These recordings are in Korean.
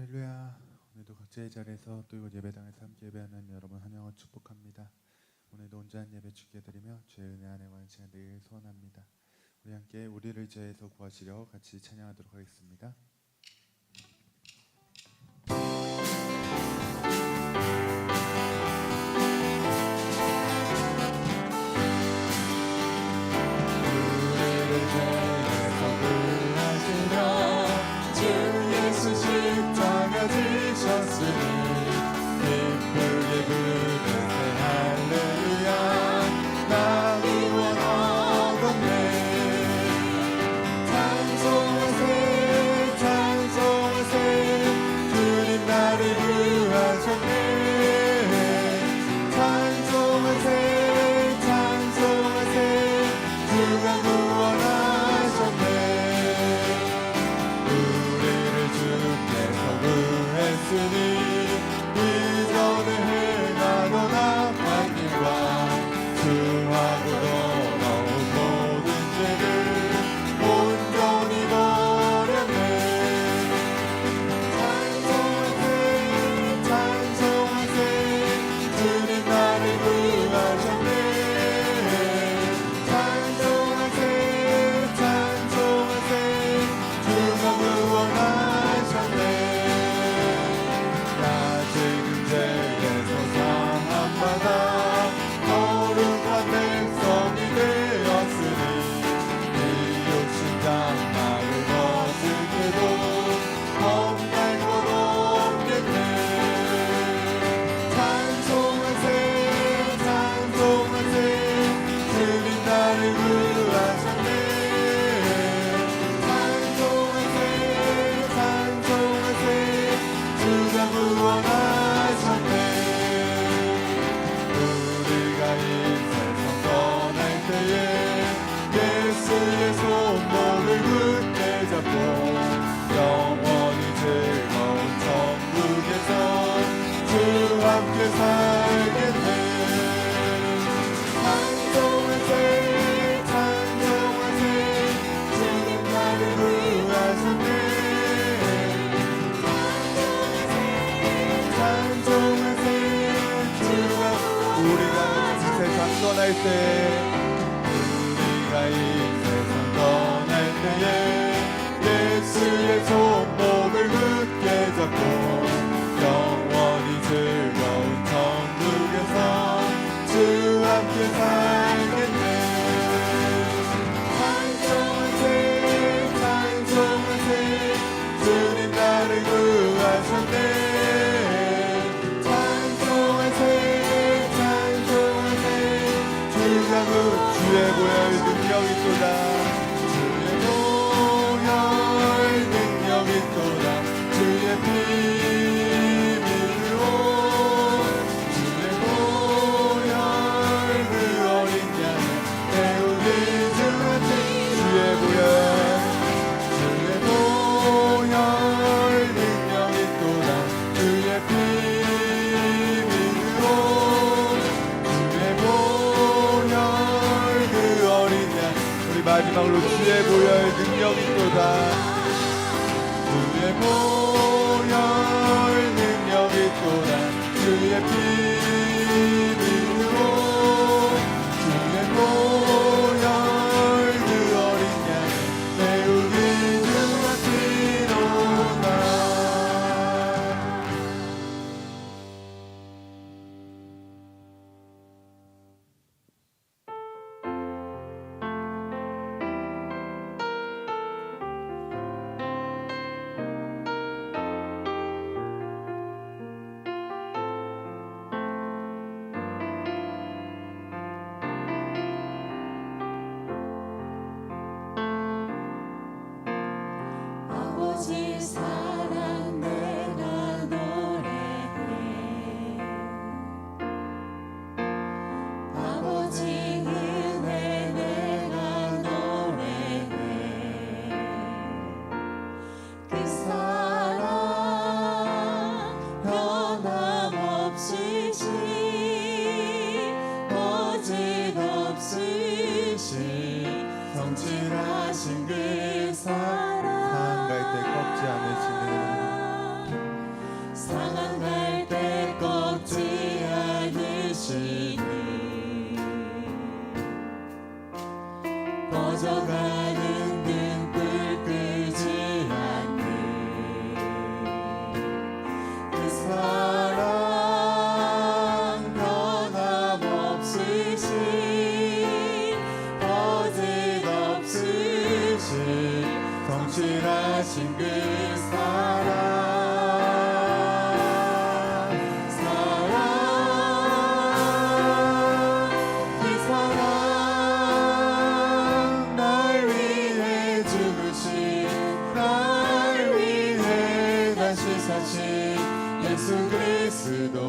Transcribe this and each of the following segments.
할렐루야. 오늘도 각자의 자리에서 또 이곳 예배당에서 함께 예배하는 여러분 환영을 축복합니다. 오늘도 온전한 예배 주께 드리며 주의 은혜 안에 관한 시간 되길 소원합니다. 우리 함께 우리를 죄에서 구하시려 같이 찬양하도록 하겠습니다. 떠날 때 우리가 이 세상 떠날 때에 예수의 손목을 굳게 잡고 영원히 즐거운 천국에서 주와 함께 살겠네. 찬송하세 찬송하세 주님 나를 구하셨네. 주의 보혈 능력 있도다. 주의 보혈 능력 있도다. 주의 피 믿으오. 주의 보혈 그 어린 양을 태우리 주같이. 주의 보혈 주의 보혈 능력 있도다. 주의 피 믿으오. 주의 보혈 마지막으로 주의 보혈 능력 있도다. 주의 보혈 능력 있도다. 주의 피 믿으오. 주의 보혈 그 어린 양을 태우리 주같이로다. 아버지 사랑 내가 노래해. 아버지 은혜 내가 노래해. 그 사랑 변함없으시 거짓없으시 성실하신 그 사랑 때 꺾지 않으시는 꺼져가는 등불 끄지 않는 그 사랑 변함없으신 거짓없으신 성실하신 그 사랑 그 사랑 날 위해 죽으신 날 위해 다시 사신 예수 그리스도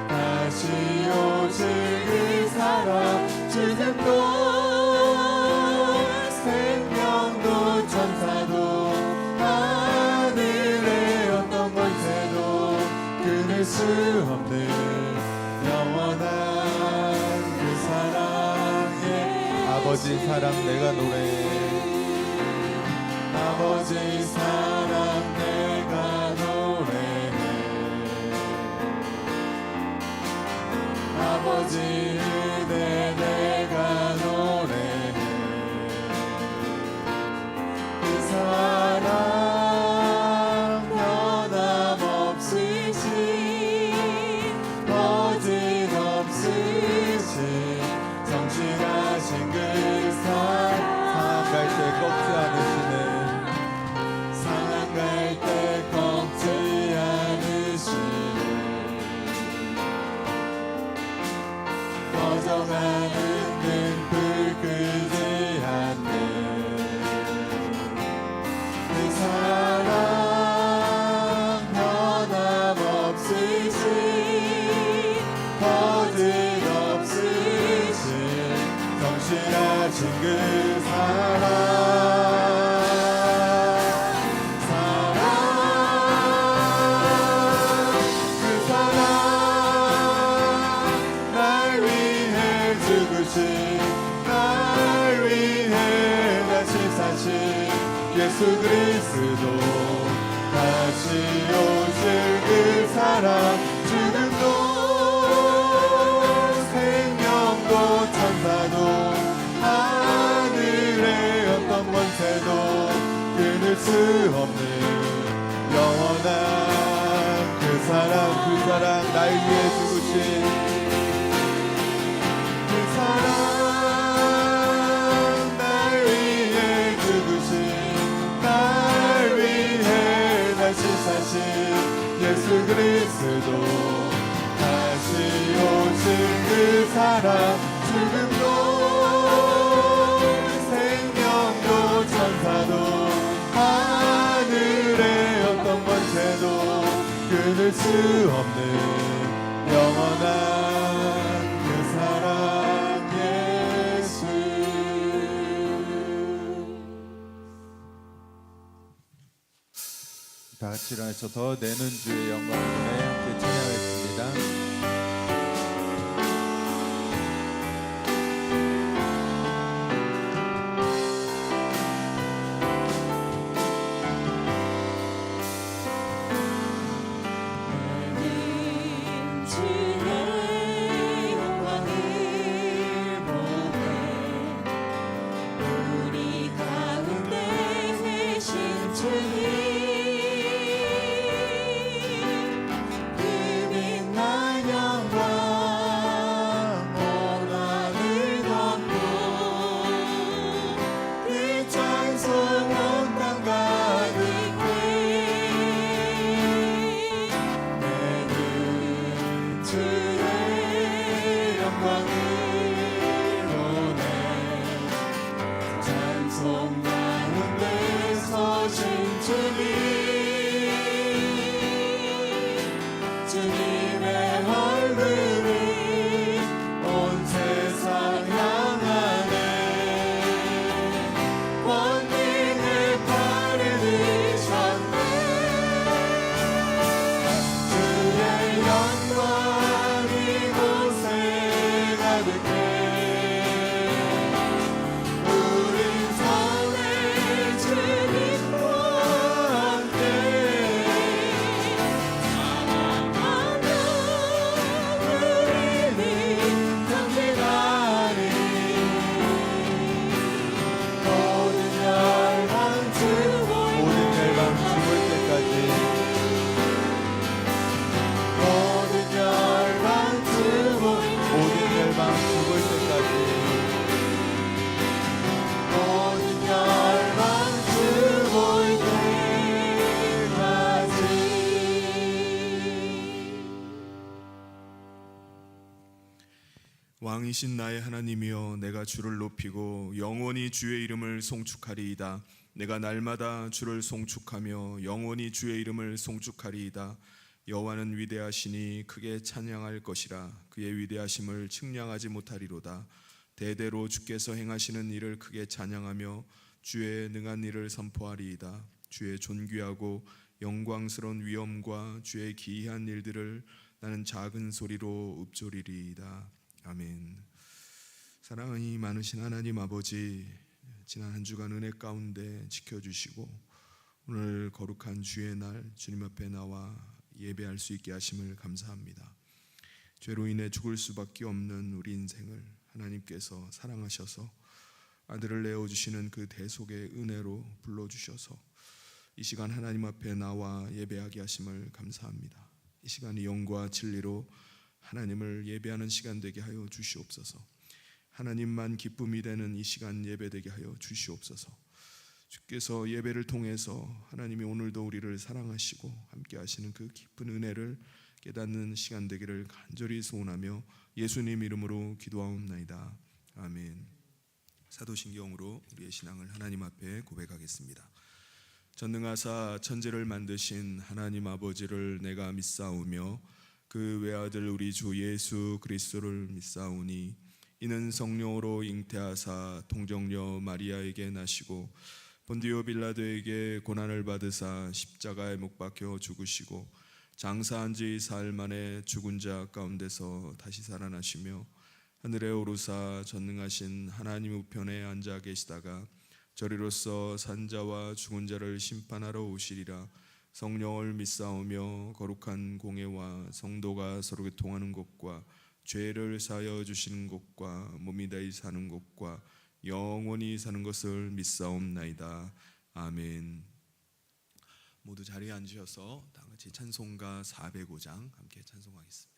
다시 오실 그 사랑 죽음도 생명도 천사도 하늘의 어떤 권세도 끊을 수 없는 영원한 그 사랑에 아버지 사랑 내가 노래해 아버지 사랑 내가 노래해 아버지 은혜 내가 노래해 그 사랑 변함없으신 거짓없으신 성실하신 그 사랑 상한 갈 때 꺾지 않으시네 상한 갈 때 꺾지 않으시네 꺼져가는 등불 끄지 않네 그 사랑 변함없으신 거짓없으신 성실하신 그 사랑 그 사랑 날 위해 죽으신 날 위해 다시 사신 예수 그리스도 다시 오실 그 사랑 죽음도 생명도 천사도 하늘의 어떤 권세도 끊을 수 없는 영원한 그 사랑 날 위해 죽으신 그 사랑 날 위해 죽으신 날 위해 다시 사신 예수 그리스도 다시 오실 그 사랑 죽음도 생명도 천사도 하늘의 어떤 권세도 끊을 수 없는 영원한 그 사랑 예수 다 같이 일어나셔서 내는 주의 영광을 보내 함께 찬양하겠습니다. 주의 영광을 보내 우리 가운데 계신 주님 그 빛나는 죽을 때까지 모든 열망 죽을 때까지. 왕이신 나의 하나님이여, 내가 주를 높이고 영원히 주의 이름을 송축하리이다. 내가 날마다 주를 송축하며 영원히 주의 이름을 송축하리이다. 여호와는 위대하시니 크게 찬양할 것이라. 그의 위대하심을 측량하지 못하리로다. 대대로 주께서 행하시는 일을 크게 찬양하며 주의 능한 일을 선포하리이다. 주의 존귀하고 영광스러운 위엄과 주의 기이한 일들을 나는 작은 소리로 읊조리리이다. 아멘. 사랑이 많으신 하나님 아버지, 지난 한 주간 은혜 가운데 지켜주시고 오늘 거룩한 주의 날 주님 앞에 나와 예배할 수 있게 하심을 감사합니다. 죄로 인해 죽을 수밖에 없는 우리 인생을 하나님께서 사랑하셔서 아들을 내어주시는 그 대속의 은혜로 불러주셔서 이 시간 하나님 앞에 나와 예배하게 하심을 감사합니다. 이 시간이 영과 진리로 하나님을 예배하는 시간 되게 하여 주시옵소서. 하나님만 기쁨이 되는 이 시간 예배되게 하여 주시옵소서. 주께서 예배를 통해서 하나님이 오늘도 우리를 사랑하시고 함께 하시는 그 깊은 은혜를 깨닫는 시간 되기를 간절히 소원하며 예수님 이름으로 기도하옵나이다. 아멘. 사도신경으로 우리의 신앙을 하나님 앞에 고백하겠습니다. 전능하사 천지를 만드신 하나님 아버지를 내가 믿사오며 그 외아들 우리 주 예수 그리스도를 믿사오니 이는 성령으로 잉태하사 동정녀 마리아에게 나시고 본디오 빌라도에게 고난을 받으사 십자가에 못 박혀 죽으시고 장사한 지 사흘 만에 죽은 자 가운데서 다시 살아나시며 하늘에 오르사 전능하신 하나님 우편에 앉아 계시다가 저리로서 산자와 죽은 자를 심판하러 오시리라. 성령을 믿사오며 거룩한 공예와 성도가 서로 교통하는 것과 죄를 사하여 주시는 것과 몸이 다히 사는 것과 영원히 사는 것을 믿사옵나이다. 아멘. 모두 자리에 앉으셔서 다 같이 찬송가 405장 함께 찬송하겠습니다.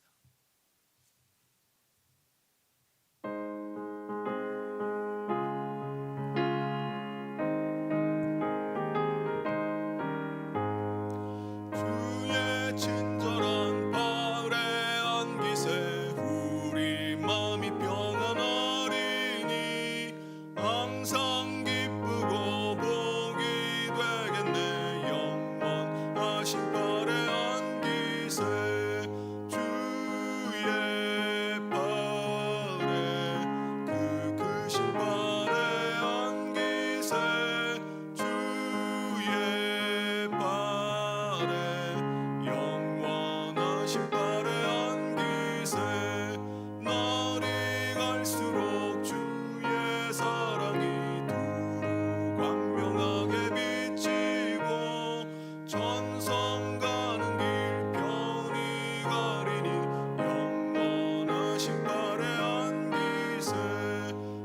주의 친절한 발에 안기세 우리 마음이 평안하리니 항상 기쁘고 복이 되겠네. 영원하신 발에 안기세 주의 발에 그 크신 발에 안기세 주의 발에 영원하신 발에 안기세. 날이 갈수록 주의 사랑이 두루 광명하게 비치고 천성 가는 길 편히 가리니 영원하신 발에 안기세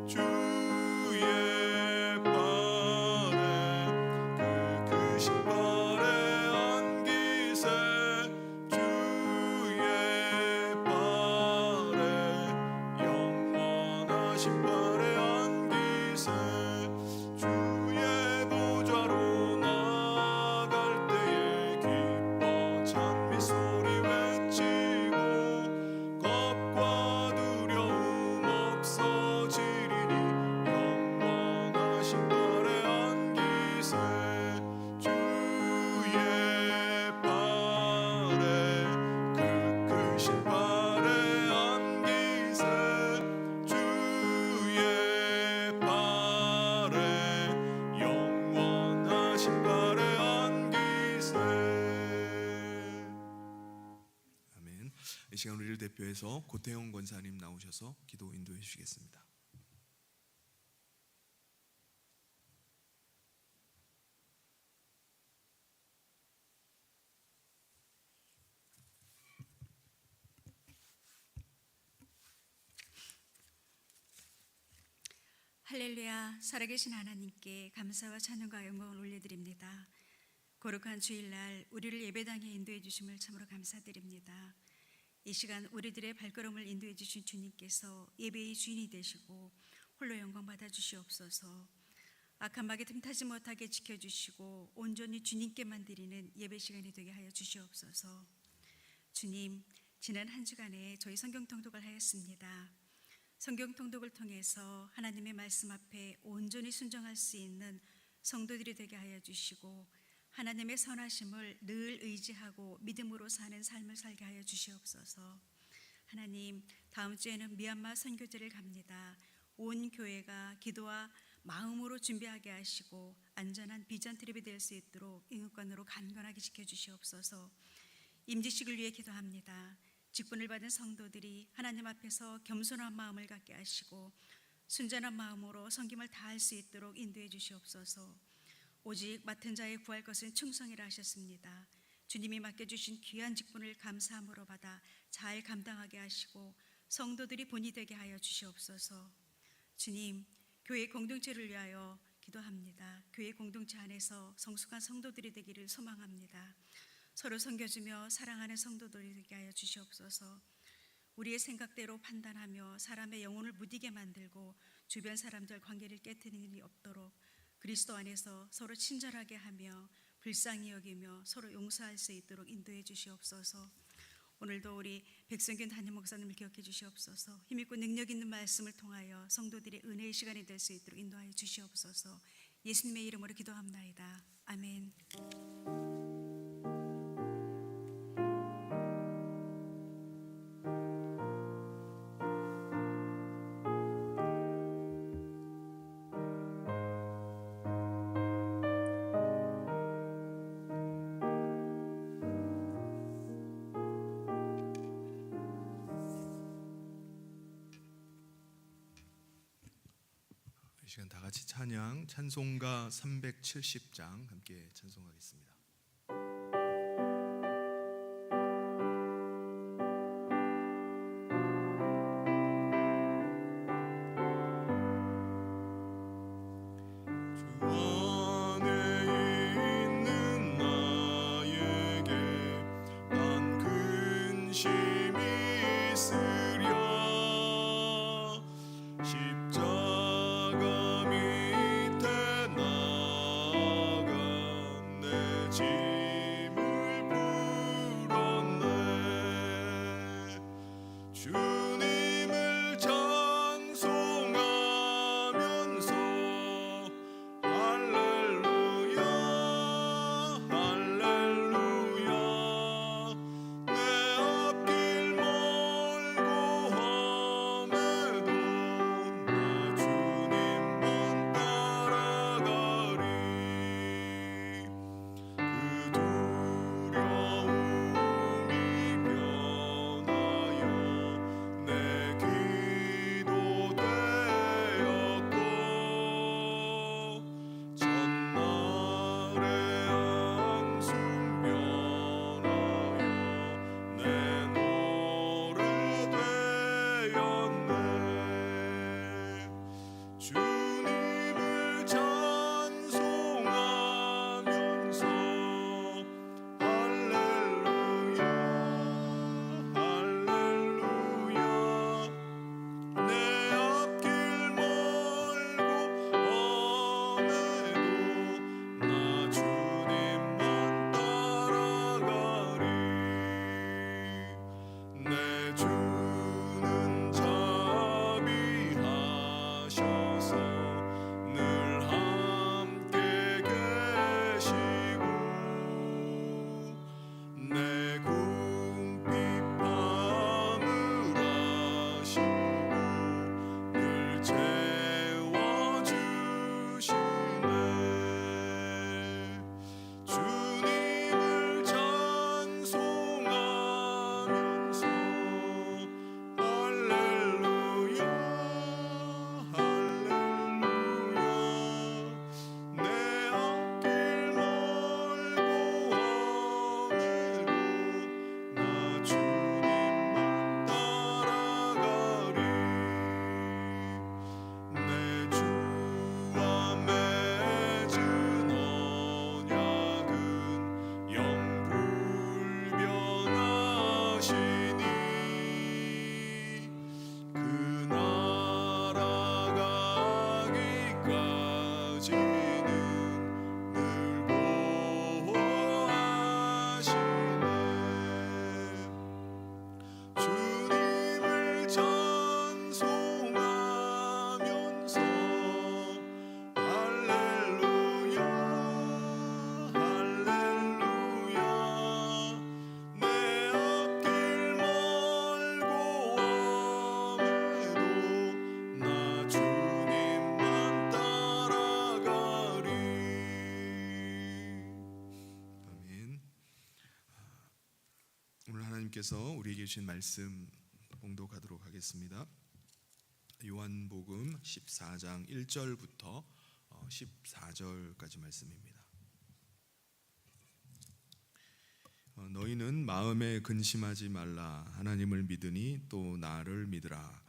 주의 발에 그 크신 발에 안기세 주의 발에 영원하신 발에 안기세. 주의 보좌로 나갈 때에 기뻐 찬미 소리 외치고 겁과 두려움 없어지리니 영원하신 발에 안기세 주의 발에 그 크신 발에 안기세 주의 발에 영원하신 발에 안기세. 아멘. 이 시간 우리를 대표해서 고태영 권사님 나오셔서 기도 인도해 주시겠습니다. 할렐루야. 살아계신 하나님께 감사와 찬양과 영광을 올려드립니다. 거룩한 주일날 우리를 예배당에 인도해 주심을 참으로 감사드립니다. 이 시간 우리들의 발걸음을 인도해 주신 주님께서 예배의 주인이 되시고 홀로 영광 받아 주시옵소서. 악한 마귀 틈타지 못하게 지켜주시고 온전히 주님께만 드리는 예배 시간이 되게 하여 주시옵소서. 주님, 지난 한 주간에 저희 성경 통독을 하였습니다. 성경 통독을 통해서 하나님의 말씀 앞에 온전히 순종할 수 있는 성도들이 되게 하여 주시고 하나님의 선하심을 늘 의지하고 믿음으로 사는 삶을 살게 하여 주시옵소서. 하나님, 다음 주에는 미얀마 선교제를 갑니다. 온 교회가 기도와 마음으로 준비하게 하시고 안전한 비전 트립이 될 수 있도록 인후권으로 간건하게 지켜주시옵소서. 임지식을 위해 기도합니다. 직분을 받은 성도들이 하나님 앞에서 겸손한 마음을 갖게 하시고 순전한 마음으로 섬김을 다할 수 있도록 인도해 주시옵소서. 오직 맡은 자의 구할 것은 충성이라 하셨습니다. 주님이 맡겨주신 귀한 직분을 감사함으로 받아 잘 감당하게 하시고 성도들이 본이 되게 하여 주시옵소서. 주님, 교회 공동체를 위하여 기도합니다. 교회 공동체 안에서 성숙한 성도들이 되기를 소망합니다. 서로 섬겨주며 사랑하는 성도들이 되게 하여 주시옵소서. 우리의 생각대로 판단하며 사람의 영혼을 무디게 만들고 주변 사람들 관계를 깨뜨리는 일이 없도록 그리스도 안에서 서로 친절하게 하며 불쌍히 여기며 서로 용서할 수 있도록 인도해 주시옵소서. 오늘도 우리 백성균 담임 목사님을 기억해 주시옵소서. 힘있고 능력 있는 말씀을 통하여 성도들의 은혜의 시간이 될 수 있도록 인도하여 주시옵소서. 예수님의 이름으로 기도합나이다. 아멘. 이 시간 다 같이 찬양 찬송가 370장 함께 찬송하겠습니다. 하나님께서 우리에게 주신 말씀 봉독하도록 하겠습니다. 요한복음 14장 1절부터 14절까지 말씀입니다. 너희는 마음에 근심하지 말라. 하나님을 믿으니 또 나를 믿으라.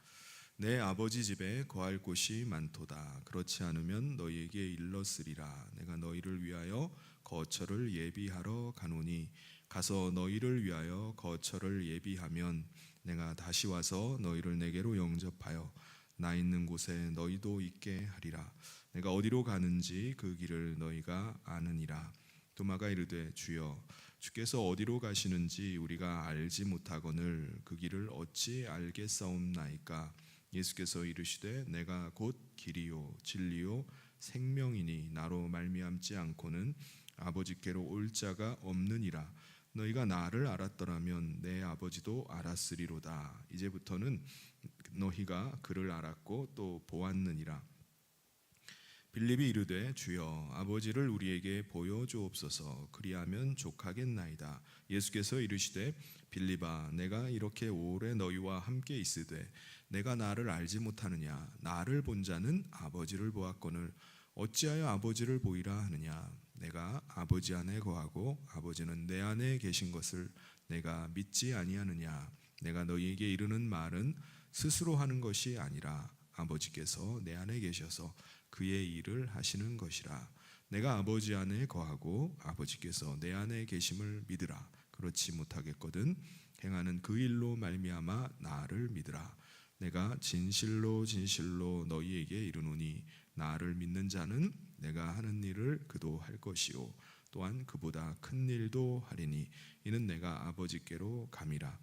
내 아버지 집에 거할 곳이 많도다. 그렇지 않으면 너희에게 일렀으리라. 내가 너희를 위하여 거처를 예비하러 가노니 가서 너희를 위하여 거처를 예비하면 내가 다시 와서 너희를 내게로 영접하여 나 있는 곳에 너희도 있게 하리라. 내가 어디로 가는지 그 길을 너희가 아느니라. 도마가 이르되 주여 주께서 어디로 가시는지 우리가 알지 못하거늘 그 길을 어찌 알겠사옵나이까. 예수께서 이르시되 내가 곧 길이요 진리요 생명이니 나로 말미암지 않고는 아버지께로 올 자가 없느니라. 너희가 나를 알았더라면 내 아버지도 알았으리로다. 이제부터는 너희가 그를 알았고 또 보았느니라. 빌립이 이르되 주여 아버지를 우리에게 보여주옵소서. 그리하면 족하겠나이다. 예수께서 이르시되 빌립아 내가 이렇게 오래 너희와 함께 있으되 내가 나를 알지 못하느냐. 나를 본 자는 아버지를 보았거늘 어찌하여 아버지를 보이라 하느냐. 내가 아버지 안에 거하고 아버지는 내 안에 계신 것을 내가 믿지 아니하느냐. 내가 너희에게 이르는 말은 스스로 하는 것이 아니라 아버지께서 내 안에 계셔서 그의 일을 하시는 것이라. 내가 아버지 안에 거하고 아버지께서 내 안에 계심을 믿으라. 그렇지 못하겠거든 행하는 그 일로 말미암아 나를 믿으라. 내가 진실로 진실로 너희에게 이르노니 나를 믿는 자는 내가 하는 일을 그도 할 것이요 또한 그보다 큰 일도 하리니 이는 내가 아버지께로 감이라.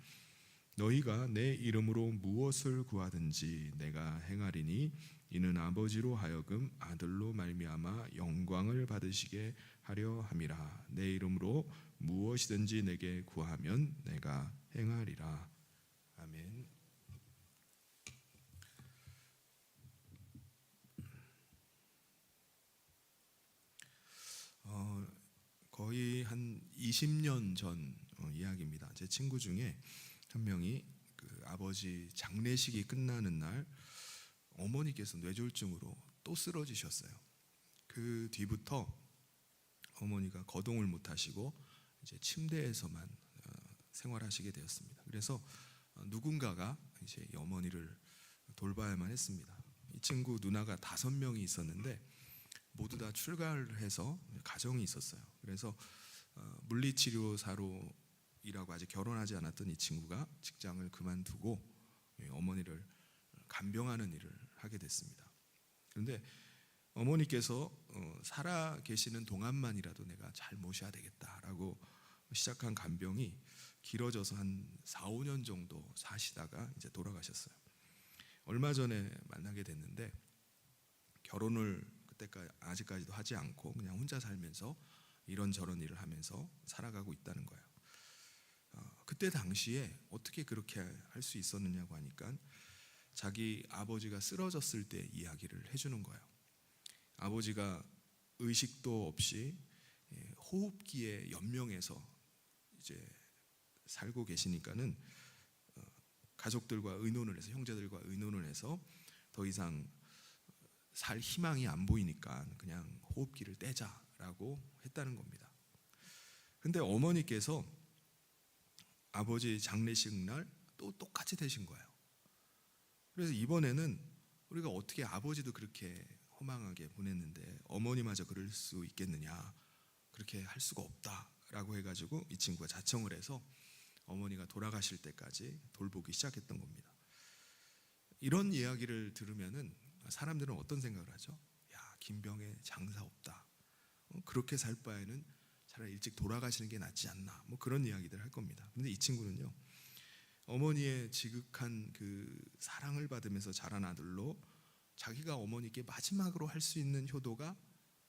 너희가 내 이름으로 무엇을 구하든지 내가 행하리니 이는 아버지로 하여금 아들로 말미암아 영광을 받으시게 하려 함이라. 내 이름으로 무엇이든지 내게 구하면 내가 행하리라. 아멘. 거의 한 20년 전 이야기입니다. 제 친구 중에 한 명이 그 아버지 장례식이 끝나는 날 어머니께서 뇌졸중으로 또 쓰러지셨어요. 그 뒤부터 어머니가 거동을 못하시고 이제 침대에서만 생활하시게 되었습니다. 그래서 누군가가 이제 이 어머니를 돌봐야만 했습니다. 이 친구 누나가 5명이 있었는데 모두 다 출가를 해서 가정이 있었어요. 그래서 물리치료사로 일하고 아직 결혼하지 않았던 이 친구가 직장을 그만두고 어머니를 간병하는 일을 하게 됐습니다. 그런데 어머니께서 살아 계시는 동안만이라도 내가 잘 모셔야 되겠다라고 시작한 간병이 길어져서 한 4, 5년 정도 사시다가 이제 돌아가셨어요. 얼마 전에 만나게 됐는데 결혼을 그때까지 아직까지도 하지 않고 그냥 혼자 살면서 이런저런 일을 하면서 살아가고 있다는 거예요. 그때 당시에 어떻게 그렇게 할 수 있었느냐고 하니까 자기 아버지가 쓰러졌을 때 이야기를 해주는 거예요. 아버지가 의식도 없이 호흡기에 연명해서 이제 살고 계시니까는 가족들과 의논을 해서 형제들과 의논을 해서 더 이상 살 희망이 안 보이니까 그냥 호흡기를 떼자라고 했다는 겁니다. 근데 어머니께서 아버지 장례식 날 또 똑같이 되신 거예요. 그래서 이번에는 우리가 어떻게 아버지도 그렇게 허망하게 보냈는데 어머니마저 그럴 수 있겠느냐, 그렇게 할 수가 없다라고 해가지고 이 친구가 자청을 해서 어머니가 돌아가실 때까지 돌보기 시작했던 겁니다. 이런 이야기를 들으면은 사람들은 어떤 생각을 하죠? 야, 김병에 장사 없다. 그렇게 살 바에는 차라리 일찍 돌아가시는 게 낫지 않나. 뭐 그런 이야기들 할 겁니다. 근데 이 친구는요, 어머니의 지극한 그 사랑을 받으면서 자란 아들로 자기가 어머니께 마지막으로 할 수 있는 효도가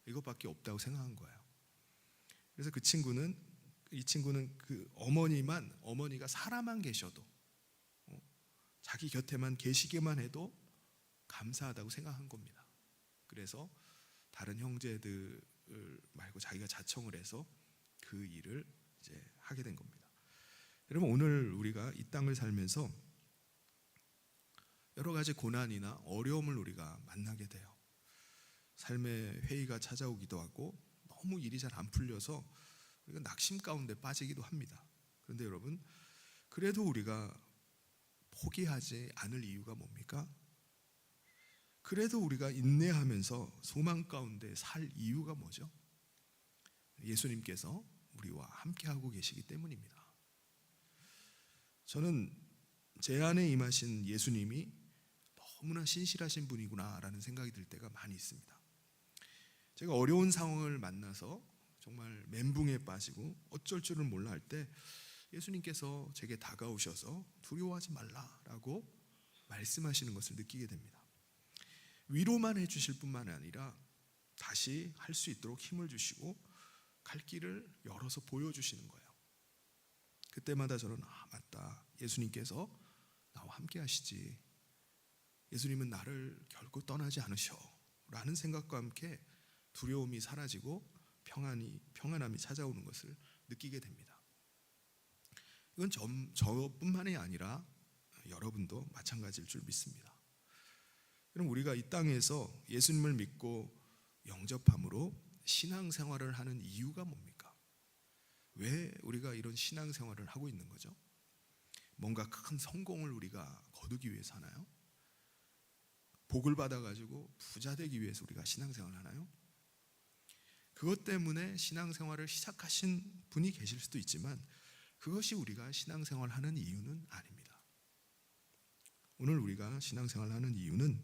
이것밖에 없다고 생각한 거예요. 그래서 이 친구는 그 어머니가 살아만 계셔도 자기 곁에만 계시기만 해도 감사하다고 생각한 겁니다. 그래서 다른 형제들 말고 자기가 자청을 해서 그 일을 이제 하게 된 겁니다. 여러분, 오늘 우리가 이 땅을 살면서 여러 가지 고난이나 어려움을 우리가 만나게 돼요. 삶의 회의가 찾아오기도 하고 너무 일이 잘 안 풀려서 우리가 낙심 가운데 빠지기도 합니다. 그런데 여러분, 그래도 우리가 포기하지 않을 이유가 뭡니까? 그래도 우리가 인내하면서 소망 가운데 살 이유가 뭐죠? 예수님께서 우리와 함께하고 계시기 때문입니다. 저는 제 안에 임하신 예수님이 너무나 신실하신 분이구나라는 생각이 들 때가 많이 있습니다. 제가 어려운 상황을 만나서 정말 멘붕에 빠지고 어쩔 줄을 몰라 할 때 예수님께서 제게 다가오셔서 두려워하지 말라라고 말씀하시는 것을 느끼게 됩니다. 위로만 해주실 뿐만 아니라 다시 할 수 있도록 힘을 주시고 갈 길을 열어서 보여주시는 거예요. 그때마다 저는 맞다, 예수님께서 나와 함께 하시지, 예수님은 나를 결코 떠나지 않으셔 라는 생각과 함께 두려움이 사라지고 평안함이 찾아오는 것을 느끼게 됩니다. 이건 저뿐만이 아니라 여러분도 마찬가지일 줄 믿습니다. 그럼 우리가 이 땅에서 예수님을 믿고 영접함으로 신앙생활을 하는 이유가 뭡니까? 왜 우리가 이런 신앙생활을 하고 있는 거죠? 뭔가 큰 성공을 우리가 거두기 위해서 하나요? 복을 받아가지고 부자 되기 위해서 우리가 신앙생활을 하나요? 그것 때문에 신앙생활을 시작하신 분이 계실 수도 있지만 그것이 우리가 신앙생활을 하는 이유는 아닙니다. 오늘 우리가 신앙생활을 하는 이유는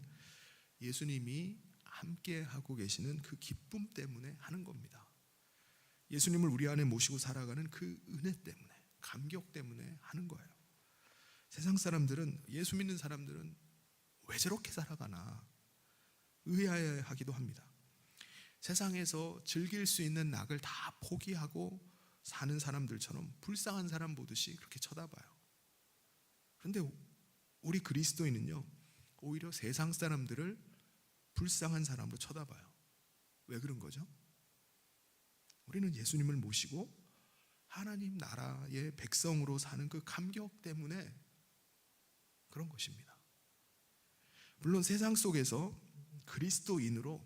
예수님이 함께 하고 계시는 그 기쁨 때문에 하는 겁니다. 예수님을 우리 안에 모시고 살아가는 그 은혜 때문에, 감격 때문에 하는 거예요. 세상 사람들은, 예수 믿는 사람들은 왜 저렇게 살아가나 의아해하기도 합니다. 세상에서 즐길 수 있는 낙을 다 포기하고 사는 사람들처럼 불쌍한 사람 보듯이 그렇게 쳐다봐요. 그런데 우리 그리스도인은요, 오히려 세상 사람들을 불쌍한 사람으로 쳐다봐요. 왜 그런 거죠? 우리는 예수님을 모시고 하나님 나라의 백성으로 사는 그 감격 때문에 그런 것입니다. 물론 세상 속에서 그리스도인으로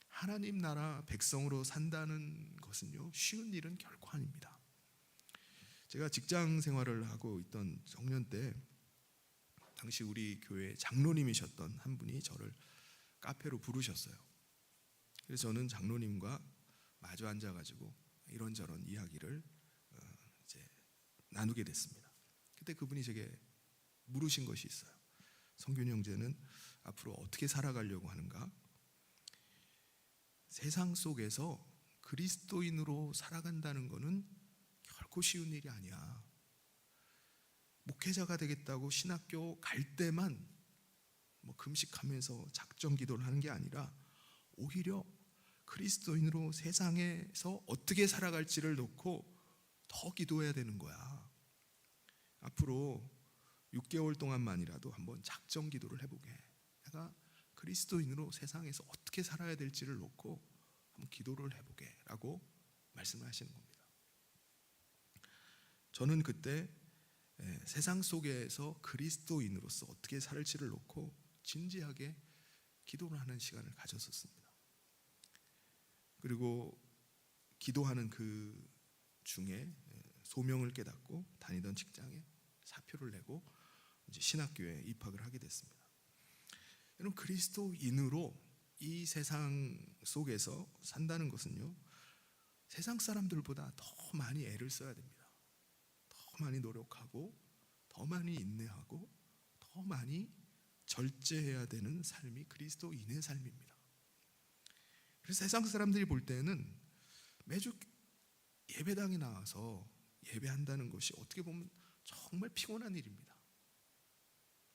하나님 나라 백성으로 산다는 것은요, 쉬운 일은 결코 아닙니다. 제가 직장 생활을 하고 있던 청년 때 당시 우리 교회 장로님이셨던 한 분이 저를 카페로 부르셨어요. 그래서 저는 장로님과 마주 앉아가지고 이런저런 이야기를 이제 나누게 됐습니다. 그때 그분이 제게 물으신 것이 있어요. 성균이 형제는 앞으로 어떻게 살아가려고 하는가? 세상 속에서 그리스도인으로 살아간다는 것은 결코 쉬운 일이 아니야. 목회자가 되겠다고 신학교 갈 때만 금식하면서 작정 기도를 하는 게 아니라 오히려 그리스도인으로 세상에서 어떻게 살아갈지를 놓고 더 기도해야 되는 거야. 앞으로 6개월 동안만이라도 한번 작정 기도를 해보게. 내가 그리스도인으로 세상에서 어떻게 살아야 될지를 놓고 한번 기도를 해보게 라고 말씀을 하시는 겁니다. 저는 그때 세상 속에서 그리스도인으로서 어떻게 살지를 놓고 진지하게 기도를 하는 시간을 가졌었습니다. 그리고 기도하는 그 중에 소명을 깨닫고 다니던 직장에 사표를 내고 이제 신학교에 입학을 하게 됐습니다. 여러분, 그리스도인으로 이 세상 속에서 산다는 것은요, 세상 사람들보다 더 많이 애를 써야 됩니다. 더 많이 노력하고 더 많이 인내하고 더 많이 절제해야 되는 삶이 그리스도인의 삶입니다. 그래서 세상 사람들이 볼 때는 매주 예배당에 나와서 예배한다는 것이 어떻게 보면 정말 피곤한 일입니다.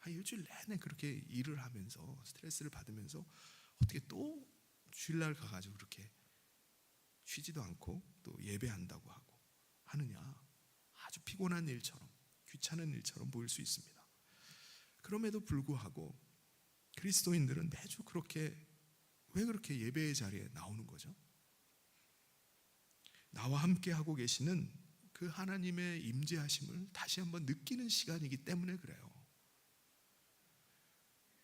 일주일 내내 그렇게 일을 하면서 스트레스를 받으면서 어떻게 또 주일날 가가지고 그렇게 쉬지도 않고 또 예배한다고 하고 하느냐. 아주 피곤한 일처럼, 귀찮은 일처럼 보일 수 있습니다. 그럼에도 불구하고 그리스도인들은 매주 왜 그렇게 예배의 자리에 나오는 거죠? 나와 함께 하고 계시는 그 하나님의 임재하심을 다시 한번 느끼는 시간이기 때문에 그래요.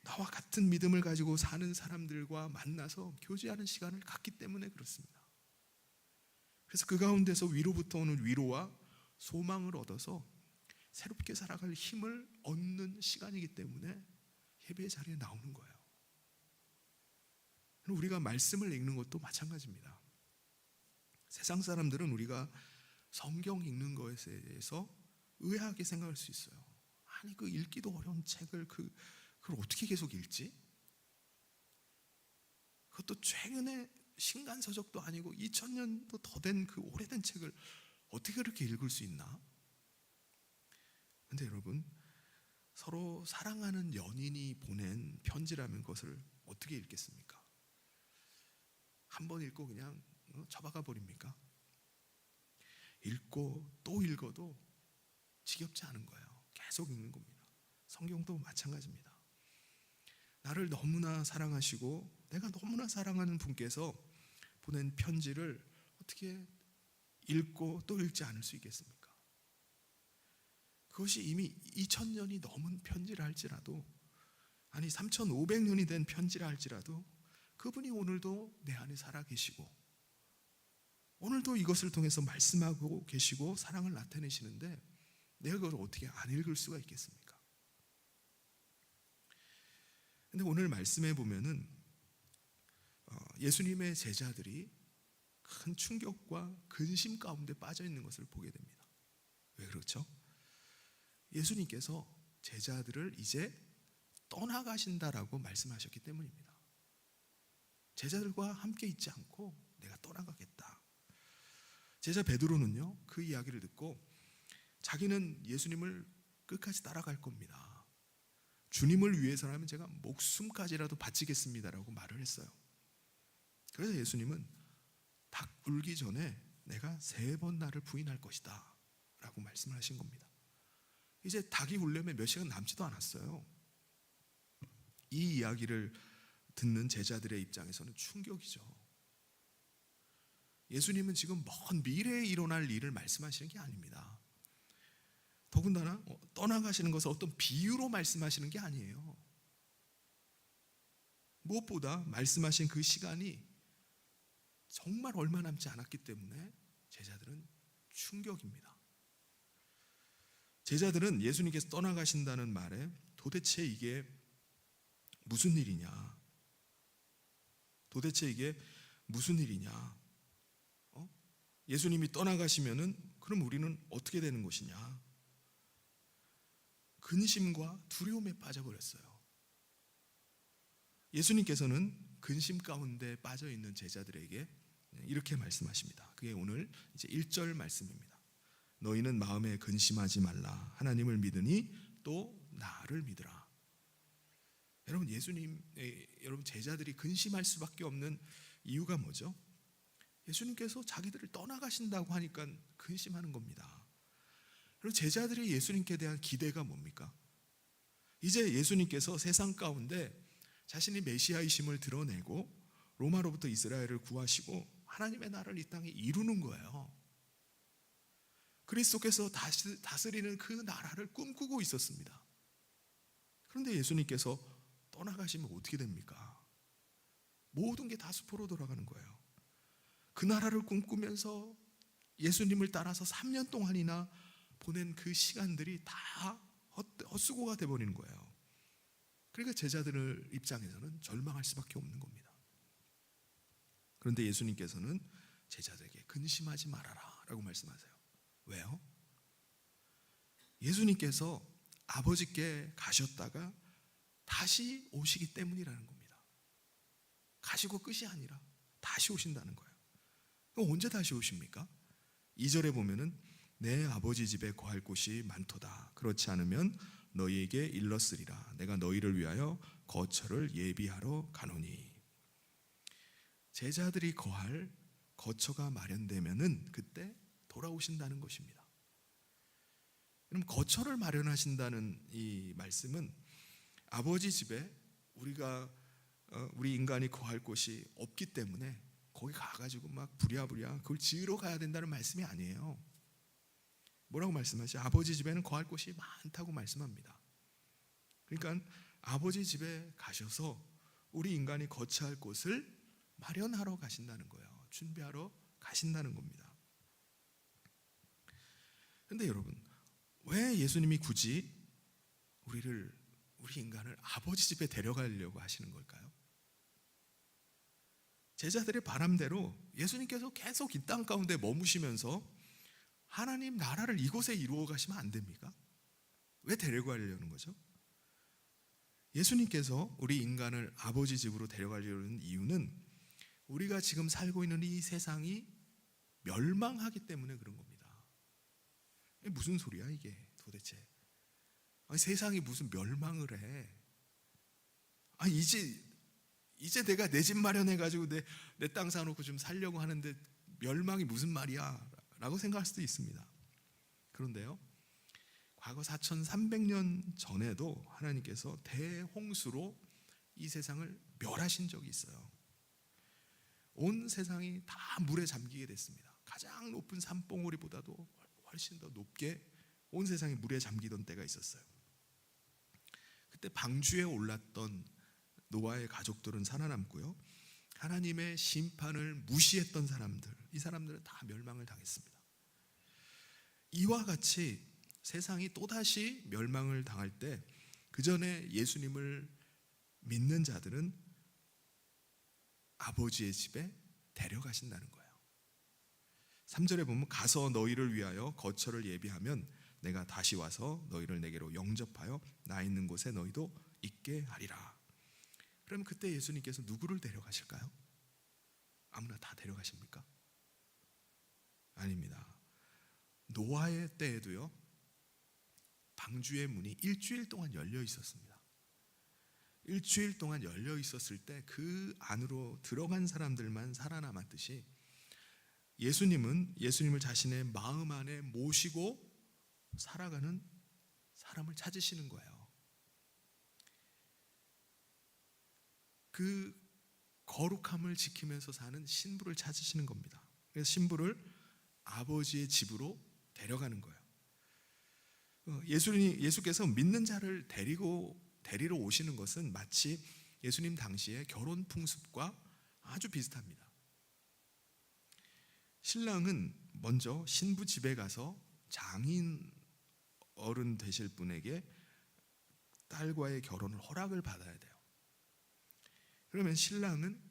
나와 같은 믿음을 가지고 사는 사람들과 만나서 교제하는 시간을 갖기 때문에 그렇습니다. 그래서 그 가운데서 위로부터 오는 위로와 소망을 얻어서 새롭게 살아갈 힘을 얻는 시간이기 때문에 예배 자리에 나오는 거예요. 우리가 말씀을 읽는 것도 마찬가지입니다. 세상 사람들은 우리가 성경 읽는 것에 대해서 의아하게 생각할 수 있어요. 아니 그 읽기도 어려운 책을 그걸 어떻게 계속 읽지? 그것도 최근에 신간서적도 아니고 2000년도 더 된 그 오래된 책을 어떻게 그렇게 읽을 수 있나? 근데 여러분, 서로 사랑하는 연인이 보낸 편지라면 그것을 어떻게 읽겠습니까? 한 번 읽고 그냥 처박아 버립니까? 읽고 또 읽어도 지겹지 않은 거예요. 계속 읽는 겁니다. 성경도 마찬가지입니다. 나를 너무나 사랑하시고 내가 너무나 사랑하는 분께서 보낸 편지를 어떻게 읽고 또 읽지 않을 수 있겠습니까? 그것이 이미 2000년이 넘은 편지라 할지라도, 아니 3500년이 된 편지라 할지라도 그분이 오늘도 내 안에 살아 계시고 오늘도 이것을 통해서 말씀하고 계시고 사랑을 나타내시는데 내가 그걸 어떻게 안 읽을 수가 있겠습니까? 근데 오늘 말씀에 보면은 예수님의 제자들이 큰 충격과 근심 가운데 빠져 있는 것을 보게 됩니다. 왜 그렇죠? 예수님께서 제자들을 이제 떠나가신다라고 말씀하셨기 때문입니다. 제자들과 함께 있지 않고 내가 떠나가겠다. 제자 베드로는요, 그 이야기를 듣고 자기는 예수님을 끝까지 따라갈 겁니다. 주님을 위해서라면 제가 목숨까지라도 바치겠습니다라고 말을 했어요. 그래서 예수님은 닭 울기 전에 내가 3번 나를 부인할 것이다 라고 말씀을 하신 겁니다. 이제 닭이 울려면 몇 시간 남지도 않았어요. 이 이야기를 듣는 제자들의 입장에서는 충격이죠. 예수님은 지금 먼 미래에 일어날 일을 말씀하시는 게 아닙니다. 더군다나 떠나가시는 것을 어떤 비유로 말씀하시는 게 아니에요. 무엇보다 말씀하신 그 시간이 정말 얼마 남지 않았기 때문에 제자들은 충격입니다. 제자들은 예수님께서 떠나가신다는 말에 도대체 이게 무슨 일이냐? 도대체 이게 무슨 일이냐? 예수님이 떠나가시면은 그럼 우리는 어떻게 되는 것이냐? 근심과 두려움에 빠져버렸어요. 예수님께서는 근심 가운데 빠져 있는 제자들에게 이렇게 말씀하십니다. 그게 오늘 이제 1절 말씀입니다. 너희는 마음에 근심하지 말라. 하나님을 믿으니 또 나를 믿으라. 여러분, 여러분 제자들이 근심할 수밖에 없는 이유가 뭐죠? 예수님께서 자기들을 떠나가신다고 하니까 근심하는 겁니다. 그리고 제자들이 예수님께 대한 기대가 뭡니까? 이제 예수님께서 세상 가운데 자신이 메시아이심을 드러내고 로마로부터 이스라엘을 구하시고 하나님의 나라를 이 땅에 이루는 거예요. 그리스도께서 다스리는 그 나라를 꿈꾸고 있었습니다. 그런데 예수님께서 떠나가시면 어떻게 됩니까? 모든 게 다 수포로 돌아가는 거예요. 그 나라를 꿈꾸면서 예수님을 따라서 3년 동안이나 보낸 그 시간들이 다 헛수고가 돼버리는 거예요. 그러니까 제자들 입장에서는 절망할 수밖에 없는 겁니다. 그런데 예수님께서는 제자들에게 근심하지 말아라 라고 말씀하세요. 왜요? 예수님께서 아버지께 가셨다가 다시 오시기 때문이라는 겁니다. 가시고 끝이 아니라 다시 오신다는 거예요. 그럼 언제 다시 오십니까? 2절에 보면은 내 아버지 집에 거할 곳이 많도다. 그렇지 않으면 너희에게 일렀으리라. 내가 너희를 위하여 거처를 예비하러 가노니. 제자들이 거할 거처가 마련되면은 그때 돌아오신다는 것입니다. 그럼 거처를 마련하신다는 이 말씀은 아버지 집에 우리 인간이 거할 곳이 없기 때문에 거기 가가지고 막 부랴부랴 그걸 지으러 가야 된다는 말씀이 아니에요. 뭐라고 말씀하시? 아버지 집에는 거할 곳이 많다고 말씀합니다. 그러니까 아버지 집에 가셔서 우리 인간이 거처할 곳을 마련하러 가신다는 거예요. 준비하러 가신다는 겁니다. 그런데 여러분, 왜 예수님이 굳이 우리 인간을 아버지 집에 데려가려고 하시는 걸까요? 제자들의 바람대로 예수님께서 계속 이 땅 가운데 머무시면서 하나님 나라를 이곳에 이루어 가시면 안 됩니까? 왜 데려가려는 거죠? 예수님께서 우리 인간을 아버지 집으로 데려가려는 이유는 우리가 지금 살고 있는 이 세상이 멸망하기 때문에 그런 겁니다. 무슨 소리야 이게 도대체? 아니, 세상이 무슨 멸망을 해? 아니, 이제 내가 내 집 마련해 가지고 내 땅 사놓고 좀 살려고 하는데 멸망이 무슨 말이야? 라고 생각할 수도 있습니다. 그런데요, 과거 4300년 전에도 하나님께서 대홍수로 이 세상을 멸하신 적이 있어요. 온 세상이 다 물에 잠기게 됐습니다. 가장 높은 산봉우리보다도 훨씬 더 높게 온 세상이 물에 잠기던 때가 있었어요. 그때 방주에 올랐던 노아의 가족들은 살아남고요, 하나님의 심판을 무시했던 사람들, 이 사람들은 다 멸망을 당했습니다. 이와 같이 세상이 또다시 멸망을 당할 때 그 전에 예수님을 믿는 자들은 아버지의 집에 데려가신다는 거예요. 3절에 보면 가서 너희를 위하여 거처를 예비하면 내가 다시 와서 너희를 내게로 영접하여 나 있는 곳에 너희도 있게 하리라. 그럼 그때 예수님께서 누구를 데려가실까요? 아무나 다 데려가십니까? 아닙니다. 노아의 때에도요, 방주의 문이 일주일 동안 열려 있었습니다. 일주일 동안 열려 있었을 때 그 안으로 들어간 사람들만 살아남았듯이 예수님을 자신의 마음 안에 모시고 살아가는 사람을 찾으시는 거예요. 그 거룩함을 지키면서 사는 신부를 찾으시는 겁니다. 그래서 신부를 아버지의 집으로 데려가는 거예요. 예수께서 믿는 자를 데리러 오시는 것은 마치 예수님 당시의 결혼 풍습과 아주 비슷합니다. 신랑은 먼저 신부 집에 가서 장인 어른 되실 분에게 딸과의 결혼을 허락을 받아야 돼요. 그러면 신랑은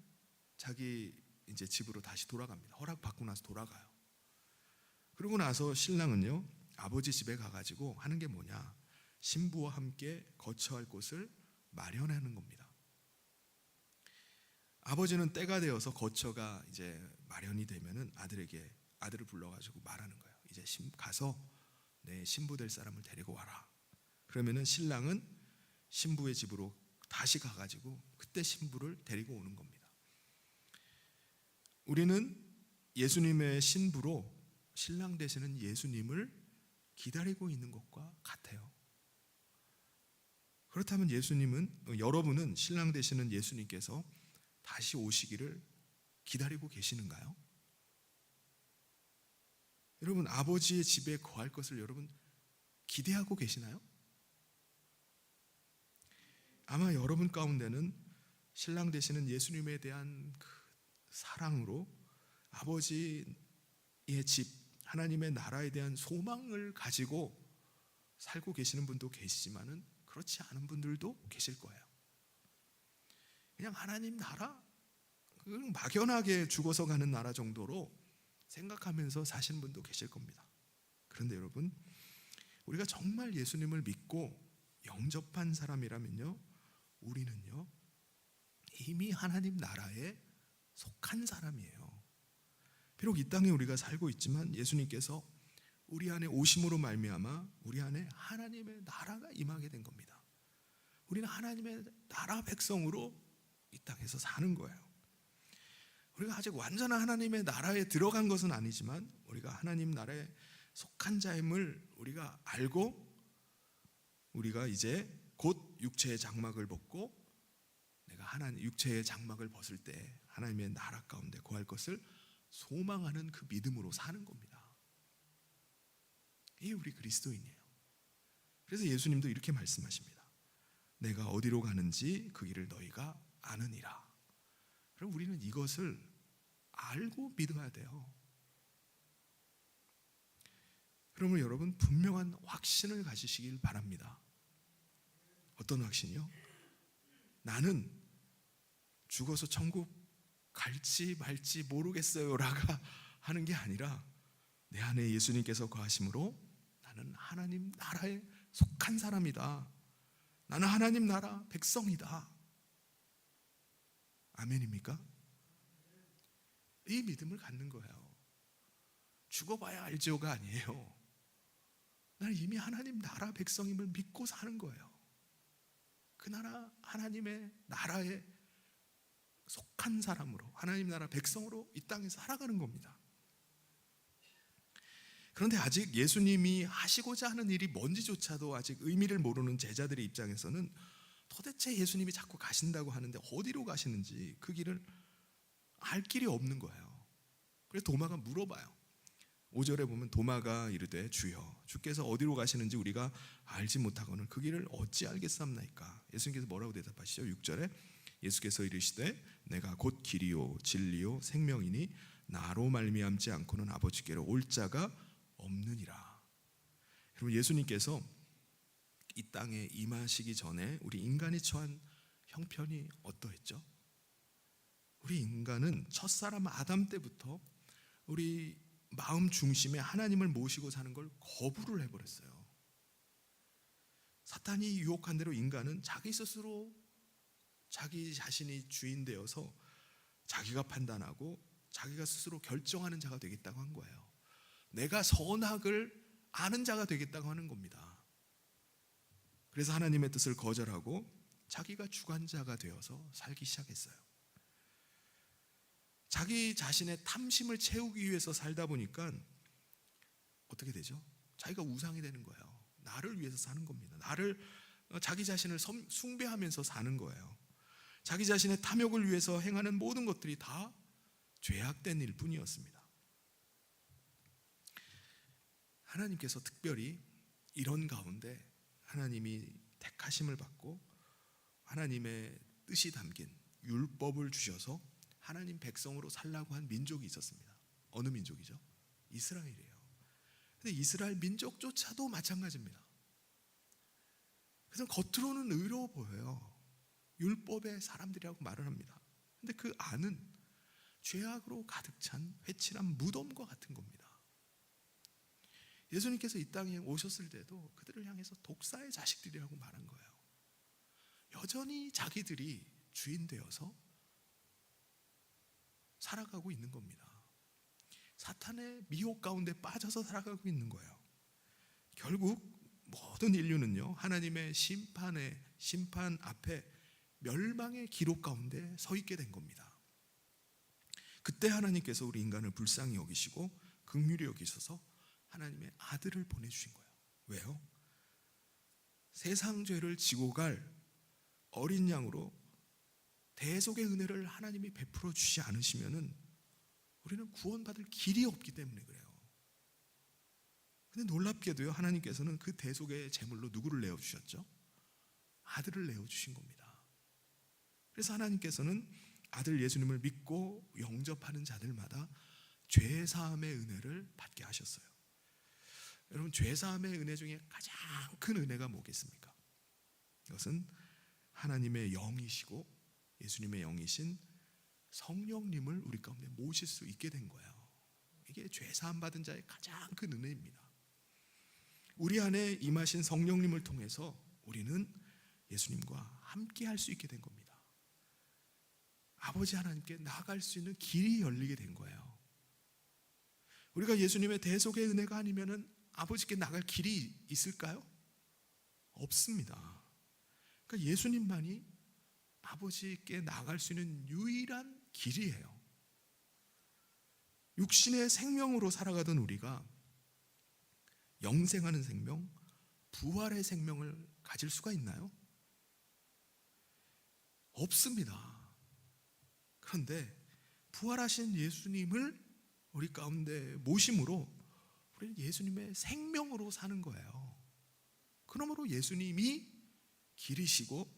자기 이제 집으로 다시 돌아갑니다. 허락 받고 나서 돌아가요. 그러고 나서 신랑은요, 아버지 집에 가가지고 하는 게 뭐냐? 신부와 함께 거처할 곳을 마련하는 겁니다. 아버지는 때가 되어서 거처가 이제 마련이 되면은 아들을 불러가지고 말하는 거예요. 이제 가서 내 신부 될 사람을 데리고 와라. 그러면은 신랑은 신부의 집으로 다시 가가지고 그때 신부를 데리고 오는 겁니다. 우리는 예수님의 신부로 신랑 되시는 예수님을 기다리고 있는 것과 같아요. 그렇다면 여러분은 신랑 되시는 예수님께서 다시 오시기를 기다리고 계시는가요? 여러분, 아버지의 집에 거할 것을 여러분 기대하고 계시나요? 아마 여러분 가운데는 신랑 되시는 예수님에 대한 그 사랑으로 아버지의 집, 하나님의 나라에 대한 소망을 가지고 살고 계시는 분도 계시지만은 그렇지 않은 분들도 계실 거예요. 그냥 하나님 나라, 그냥 막연하게 죽어서 가는 나라 정도로 생각하면서 사시는 분도 계실 겁니다. 그런데 여러분, 우리가 정말 예수님을 믿고 영접한 사람이라면요, 우리는요 이미 하나님 나라에 속한 사람이에요. 비록 이 땅에 우리가 살고 있지만 예수님께서 우리 안에 오심으로 말미암아 우리 안에 하나님의 나라가 임하게 된 겁니다. 우리는 하나님의 나라 백성으로 이 땅에서 사는 거예요. 우리가 아직 완전한 하나님의 나라에 들어간 것은 아니지만 우리가 하나님 나라에 속한 자임을 우리가 알고 우리가 이제 곧 육체의 장막을 벗고 내가 하나님 육체의 장막을 벗을 때 하나님의 나라 가운데 거할 것을 소망하는 그 믿음으로 사는 겁니다. 이게 우리 그리스도인이에요. 그래서 예수님도 이렇게 말씀하십니다. 내가 어디로 가는지 그 길을 너희가 아느니라. 그럼 우리는 이것을 알고 믿어야 돼요. 그러면 여러분 분명한 확신을 가지시길 바랍니다. 어떤 확신이요? 나는 죽어서 천국 갈지 말지 모르겠어요라가 하는 게 아니라 내 안에 예수님께서 거하심으로 나는 하나님 나라에 속한 사람이다. 나는 하나님 나라 백성이다. 아멘입니까? 이 믿음을 갖는 거예요. 죽어봐야 알지요가 아니에요. 나는 이미 하나님 나라 백성임을 믿고 사는 거예요. 그 나라 하나님의 나라에 속한 사람으로, 하나님 나라 백성으로 이 땅에 살아가는 겁니다. 그런데 아직 예수님이 하시고자 하는 일이 뭔지조차도 아직 의미를 모르는 제자들의 입장에서는 도대체 예수님이 자꾸 가신다고 하는데 어디로 가시는지 그 길을 알 길이 없는 거예요. 그래서 도마가 물어봐요. 5절에 보면 도마가 이르되 주여 주께서 어디로 가시는지 우리가 알지 못하거늘 그 길을 어찌 알겠사옵나이까. 예수님께서 뭐라고 대답하시죠? 6절에 예수께서 이르시되 내가 곧 길이요 진리요 생명이니 나로 말미암지 않고는 아버지께로 올 자가 없느니라. 여러분 예수님께서 이 땅에 임하시기 전에 우리 인간이 처한 형편이 어떠했죠? 우리 인간은 첫사람 아담 때부터 우리 마음 중심에 하나님을 모시고 사는 걸 거부를 해버렸어요. 사탄이 유혹한 대로 인간은 자기 스스로 자기 자신이 주인 되어서 자기가 판단하고 자기가 스스로 결정하는 자가 되겠다고 한 거예요. 내가 선악을 아는 자가 되겠다고 하는 겁니다. 그래서 하나님의 뜻을 거절하고 자기가 주관자가 되어서 살기 시작했어요. 자기 자신의 탐심을 채우기 위해서 살다 보니까 어떻게 되죠? 자기가 우상이 되는 거예요. 나를 위해서 사는 겁니다. 자기 자신을 숭배하면서 사는 거예요. 자기 자신의 탐욕을 위해서 행하는 모든 것들이 다 죄악된 일뿐이었습니다. 하나님께서 특별히 이런 가운데 하나님이 택하심을 받고 하나님의 뜻이 담긴 율법을 주셔서 하나님 백성으로 살라고 한 민족이 있었습니다. 어느 민족이죠? 이스라엘이에요. 근데 이스라엘 민족조차도 마찬가지입니다. 그래서 겉으로는 의로워 보여요. 율법의 사람들이라고 말을 합니다. 근데 그 안은 죄악으로 가득 찬 회칠한 무덤과 같은 겁니다. 예수님께서 이 땅에 오셨을 때도 그들을 향해서 독사의 자식들이라고 말한 거예요. 여전히 자기들이 주인 되어서 살아가고 있는 겁니다. 사탄의 미혹 가운데 빠져서 살아가고 있는 거예요. 결국 모든 인류는요 하나님의 심판 앞에 멸망의 기록 가운데 서 있게 된 겁니다. 그때 하나님께서 우리 인간을 불쌍히 여기시고 긍휼히 여기셔서 하나님의 아들을 보내주신 거예요. 왜요? 세상 죄를 지고 갈 어린 양으로 대속의 은혜를 하나님이 베풀어 주지 않으시면은 우리는 구원받을 길이 없기 때문에 그래요. 근데 놀랍게도요 하나님께서는 그 대속의 제물로 누구를 내어주셨죠? 아들을 내어주신 겁니다. 그래서 하나님께서는 아들 예수님을 믿고 영접하는 자들마다 죄사함의 은혜를 받게 하셨어요. 여러분 죄사함의 은혜 중에 가장 큰 은혜가 뭐겠습니까? 이것은 하나님의 영이시고 예수님의 영이신 성령님을 우리 가운데 모실 수 있게 된 거예요. 이게 죄사함 받은 자의 가장 큰 은혜입니다. 우리 안에 임하신 성령님을 통해서 우리는 예수님과 함께 할 수 있게 된 겁니다. 아버지 하나님께 나아갈 수 있는 길이 열리게 된 거예요. 우리가 예수님의 대속의 은혜가 아니면은 아버지께 나갈 길이 있을까요? 없습니다. 그러니까 예수님만이 아버지께 나갈 수 있는 유일한 길이에요. 육신의 생명으로 살아가던 우리가 영생하는 생명, 부활의 생명을 가질 수가 있나요? 없습니다. 그런데 부활하신 예수님을 우리 가운데 모심으로 우리는 예수님의 생명으로 사는 거예요. 그러므로 예수님이 길이시고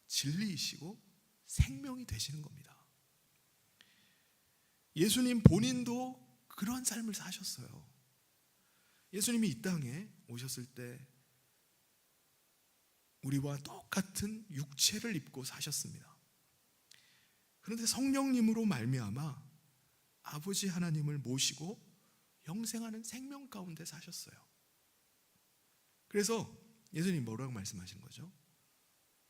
진리이시고 생명이 되시는 겁니다. 예수님 본인도 그런 삶을 사셨어요. 예수님이 이 땅에 오셨을 때 우리와 똑같은 육체를 입고 사셨습니다. 그런데 성령님으로 말미암아 아버지 하나님을 모시고 영생하는 생명 가운데 사셨어요. 그래서 예수님 뭐라고 말씀하신 거죠?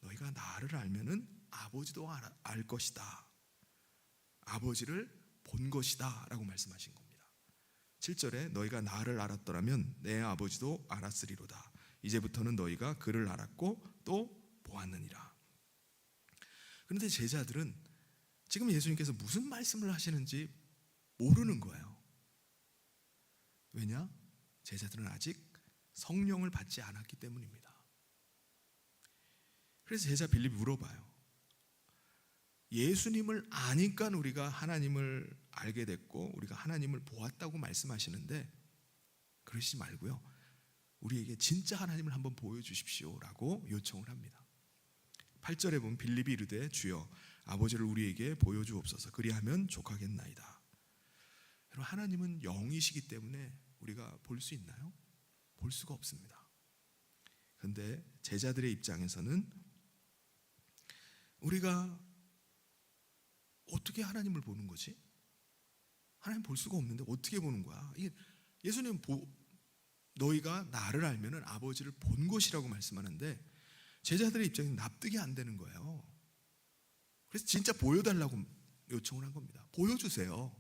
너희가 나를 알면은 아버지도 알 것이다. 아버지를 본 것이다 라고 말씀하신 겁니다. 7절에 너희가 나를 알았더라면 내 아버지도 알았으리로다. 이제부터는 너희가 그를 알았고 또 보았느니라. 그런데 제자들은 지금 예수님께서 무슨 말씀을 하시는지 모르는 거예요. 왜냐? 제자들은 아직 성령을 받지 않았기 때문입니다. 그래서 제자 빌립이 물어봐요. 예수님을 아니까 우리가 하나님을 알게 됐고 우리가 하나님을 보았다고 말씀하시는데 그러시지 말고요, 우리에게 진짜 하나님을 한번 보여주십시오 라고 요청을 합니다. 8절에 보면 빌립이 이르되 주여 아버지를 우리에게 보여주옵소서. 그리하면 족하겠나이다. 여러분, 하나님은 영이시기 때문에 우리가 볼 수 있나요? 볼 수가 없습니다. 그런데 제자들의 입장에서는 우리가 어떻게 하나님을 보는 거지? 하나님 볼 수가 없는데 어떻게 보는 거야? 예수님 너희가 나를 알면은 아버지를 본 것이라고 말씀하는데 제자들의 입장에는 납득이 안 되는 거예요. 그래서 진짜 보여달라고 요청을 한 겁니다. 보여주세요.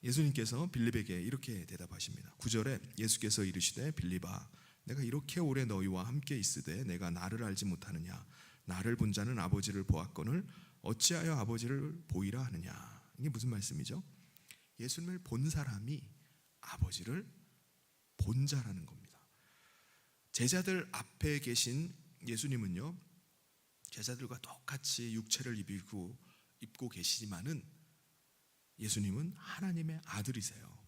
예수님께서 빌립에게 이렇게 대답하십니다. 9절에 예수께서 이르시되 빌립아 내가 이렇게 오래 너희와 함께 있으되 내가 나를 알지 못하느냐? 나를 본 자는 아버지를 보았거늘 어찌하여 아버지를 보이라 하느냐? 이게 무슨 말씀이죠? 예수님을 본 사람이 아버지를 본 자라는 겁니다. 제자들 앞에 계신 예수님은요, 제자들과 똑같이 육체를 입고 계시지만은 예수님은 하나님의 아들이세요.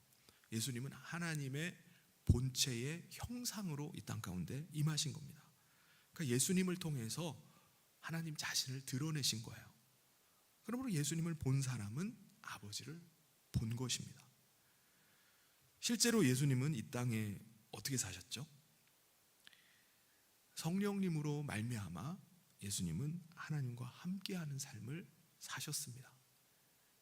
예수님은 하나님의 본체의 형상으로 이 땅 가운데 임하신 겁니다. 그러니까 예수님을 통해서 하나님 자신을 드러내신 거예요. 그러므로 예수님을 본 사람은 아버지를 본 것입니다. 실제로 예수님은 이 땅에 어떻게 사셨죠? 성령님으로 말미암아 예수님은 하나님과 함께하는 삶을 사셨습니다.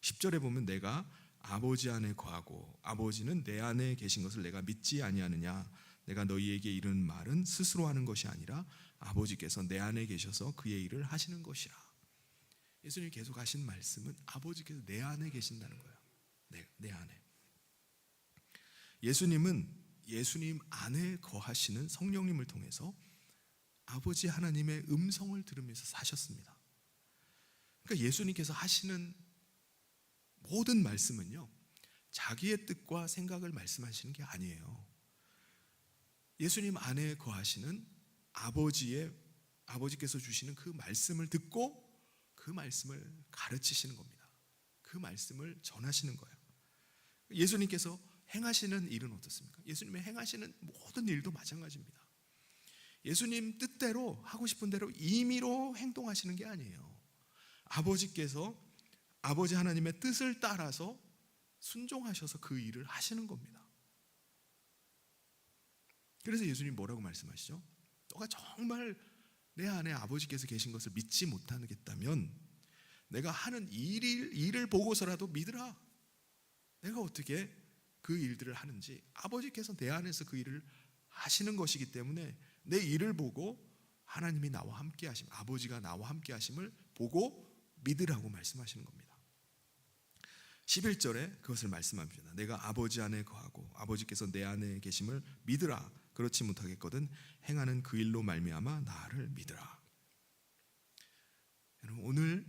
10절에 보면 내가 아버지 안에 거하고 아버지는 내 안에 계신 것을 내가 믿지 아니하느냐? 내가 너희에게 이르는 말은 스스로 하는 것이 아니라 아버지께서 내 안에 계셔서 그의 일을 하시는 것이라. 예수님이 계속 하신 말씀은 아버지께서 내 안에 계신다는 거예요. 내 안에. 예수님은 예수님 안에 거하시는 성령님을 통해서 아버지 하나님의 음성을 들으면서 사셨습니다. 그러니까 예수님께서 하시는 모든 말씀은요, 자기의 뜻과 생각을 말씀하시는 게 아니에요. 예수님 안에 거하시는 아버지께서 주시는 그 말씀을 듣고 그 말씀을 가르치시는 겁니다. 그 말씀을 전하시는 거예요. 예수님께서 행하시는 일은 어떻습니까? 예수님의 행하시는 모든 일도 마찬가지입니다. 예수님 뜻대로 하고 싶은 대로 임의로 행동하시는 게 아니에요. 아버지께서 아버지 하나님의 뜻을 따라서 순종하셔서 그 일을 하시는 겁니다. 그래서 예수님 뭐라고 말씀하시죠? 너가 정말 내 안에 아버지께서 계신 것을 믿지 못하겠다면 내가 하는 일을 보고서라도 믿으라. 내가 어떻게 그 일들을 하는지 아버지께서 내 안에서 그 일을 하시는 것이기 때문에 내 일을 보고 하나님이 나와 함께 하심, 아버지가 나와 함께 하심을 보고 믿으라고 말씀하시는 겁니다. 11절에 그것을 말씀합니다. 내가 아버지 안에 거하고 아버지께서 내 안에 계심을 믿으라. 그렇지 못하겠거든 행하는 그 일로 말미암아 나를 믿으라. 여러분, 오늘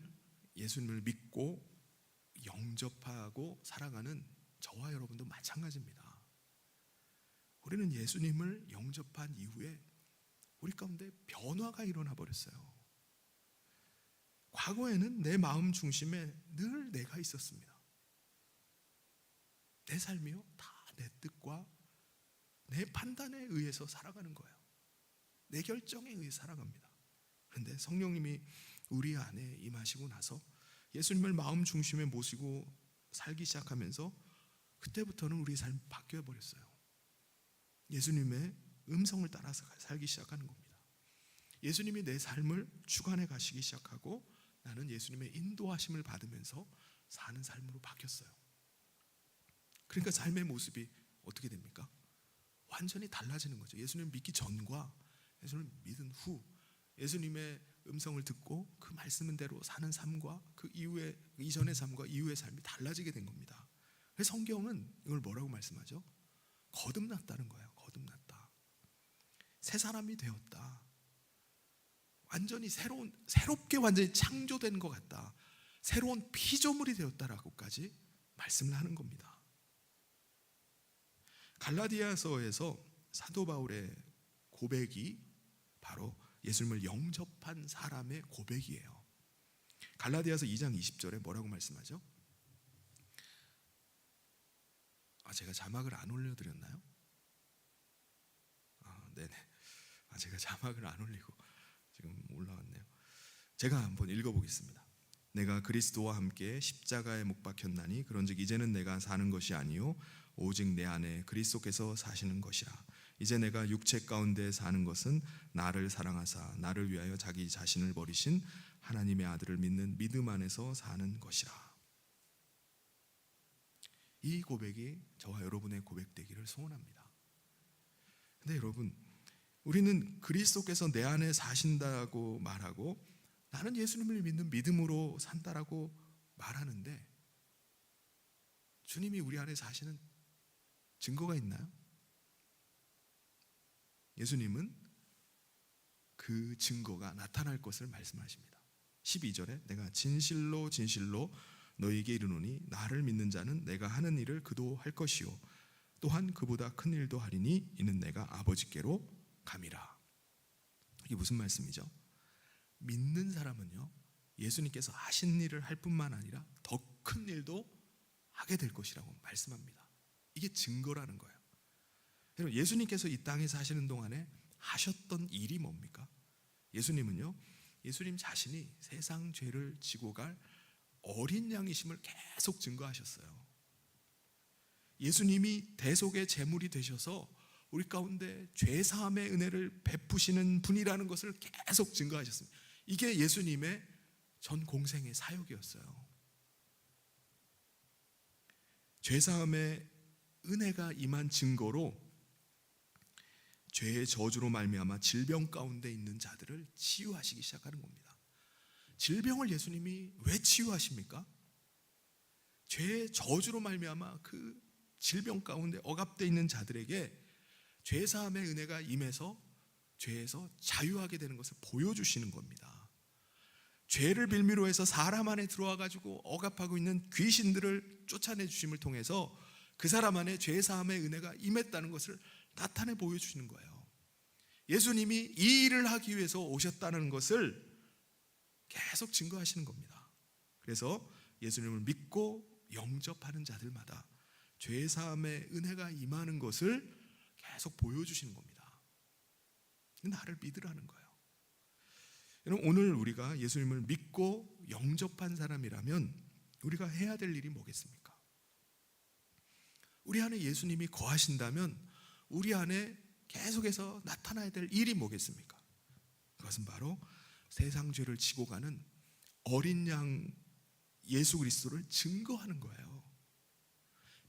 예수님을 믿고 영접하고 살아가는 저와 여러분도 마찬가지입니다. 우리는 예수님을 영접한 이후에 우리 가운데 변화가 일어나 버렸어요. 과거에는 내 마음 중심에 늘 내가 있었습니다. 내 삶이요 다 내 뜻과 내 판단에 의해서 살아가는 거예요. 내 결정에 의해 살아갑니다. 그런데 성령님이 우리 안에 임하시고 나서 예수님을 마음 중심에 모시고 살기 시작하면서 그때부터는 우리 삶이 바뀌어 버렸어요. 예수님의 음성을 따라서 살기 시작하는 겁니다. 예수님이 내 삶을 주관해 가시기 시작하고 나는 예수님의 인도하심을 받으면서 사는 삶으로 바뀌었어요. 그러니까 삶의 모습이 어떻게 됩니까? 완전히 달라지는 거죠. 예수님 믿기 전과 예수님을 믿은 후, 예수님의 음성을 듣고 그 말씀대로 사는 삶과 그 이후의 이전의 삶과 이후의 삶이 달라지게 된 겁니다. 그래서 성경은 이걸 뭐라고 말씀하죠? 거듭났다는 거예요. 거듭났다. 새 사람이 되었다. 완전히 새롭게 완전히 창조된 것 같다. 새로운 피조물이 되었다라고까지 말씀을 하는 겁니다. 갈라디아서에서 사도 바울의 고백이 바로 예수님을 영접한 사람의 고백이에요. 갈라디아서 2장 20절에 뭐라고 말씀하죠? 제가 자막을 안 올려드렸나요? 네네. 제가 자막을 안 올리고 지금 올라왔네요. 제가 한번 읽어보겠습니다. 내가 그리스도와 함께 십자가에 못 박혔나니 그런즉 이제는 내가 사는 것이 아니요 오직 내 안에 그리스도께서 사시는 것이라. 이제 내가 육체 가운데 사는 것은 나를 사랑하사 나를 위하여 자기 자신을 버리신 하나님의 아들을 믿는 믿음 안에서 사는 것이라. 이 고백이 저와 여러분의 고백되기를 소원합니다. 근데 여러분, 우리는 그리스도께서 내 안에 사신다고 말하고 나는 예수님을 믿는 믿음으로 산다라고 말하는데 주님이 우리 안에 사시는 증거가 있나요? 예수님은 그 증거가 나타날 것을 말씀하십니다. 12절에 내가 진실로 진실로 너희에게 이르노니 나를 믿는 자는 내가 하는 일을 그도 할 것이요 또한 그보다 큰 일도 하리니 이는 내가 아버지께로 감이라. 이게 무슨 말씀이죠? 믿는 사람은요 예수님께서 하신 일을 할 뿐만 아니라 더 큰 일도 하게 될 것이라고 말씀합니다. 이게 증거라는 거예요. 여러분, 예수님께서 이 땅에 사시는 동안에 하셨던 일이 뭡니까? 예수님은요 예수님 자신이 세상 죄를 지고 갈 어린 양이심을 계속 증거하셨어요. 예수님이 대속의 제물이 되셔서 우리 가운데 죄사함의 은혜를 베푸시는 분이라는 것을 계속 증거하셨습니다. 이게 예수님의 전 공생의 사역이었어요. 죄사함의 은혜가 임한 증거로 죄의 저주로 말미암아 질병 가운데 있는 자들을 치유하시기 시작하는 겁니다. 질병을 예수님이 왜 치유하십니까? 죄의 저주로 말미암아 그 질병 가운데 억압되어 있는 자들에게 죄사함의 은혜가 임해서 죄에서 자유하게 되는 것을 보여주시는 겁니다. 죄를 빌미로 해서 사람 안에 들어와 가지고 억압하고 있는 귀신들을 쫓아내 주심을 통해서 그 사람 안에 죄사함의 은혜가 임했다는 것을 나타내 보여주시는 거예요. 예수님이 이 일을 하기 위해서 오셨다는 것을 계속 증거하시는 겁니다. 그래서 예수님을 믿고 영접하는 자들마다 죄사함의 은혜가 임하는 것을 계속 보여주시는 겁니다. 나를 믿으라는 거예요. 여러분, 오늘 우리가 예수님을 믿고 영접한 사람이라면 우리가 해야 될 일이 뭐겠습니까? 우리 안에 예수님이 거하신다면 우리 안에 계속해서 나타나야 될 일이 뭐겠습니까? 그것은 바로 세상 죄를 지고 가는 어린 양 예수 그리스도를 증거하는 거예요.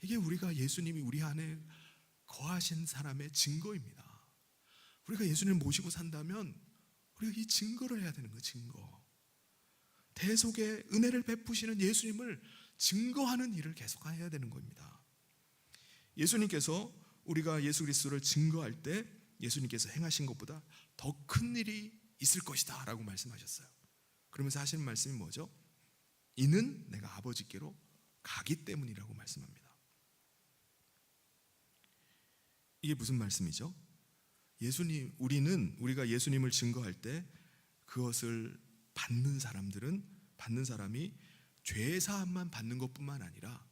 이게 우리가 예수님이 우리 안에 거하신 사람의 증거입니다. 우리가 예수님을 모시고 산다면 우리가 이 증거를 해야 되는 거예요. 증거. 대속의 은혜를 베푸시는 예수님을 증거하는 일을 계속 해야 되는 겁니다. 예수님께서 우리가 예수 그리스도를 증거할 때 예수님께서 행하신 것보다 더 큰 일이 있을 것이다 라고 말씀하셨어요. 그러면서 하시는 말씀이 뭐죠? 이는 내가 아버지께로 가기 때문이라고 말씀합니다. 이게 무슨 말씀이죠? 우리가 예수님을 증거할 때 그것을 받는 사람이 죄사함만 받는 것뿐만 아니라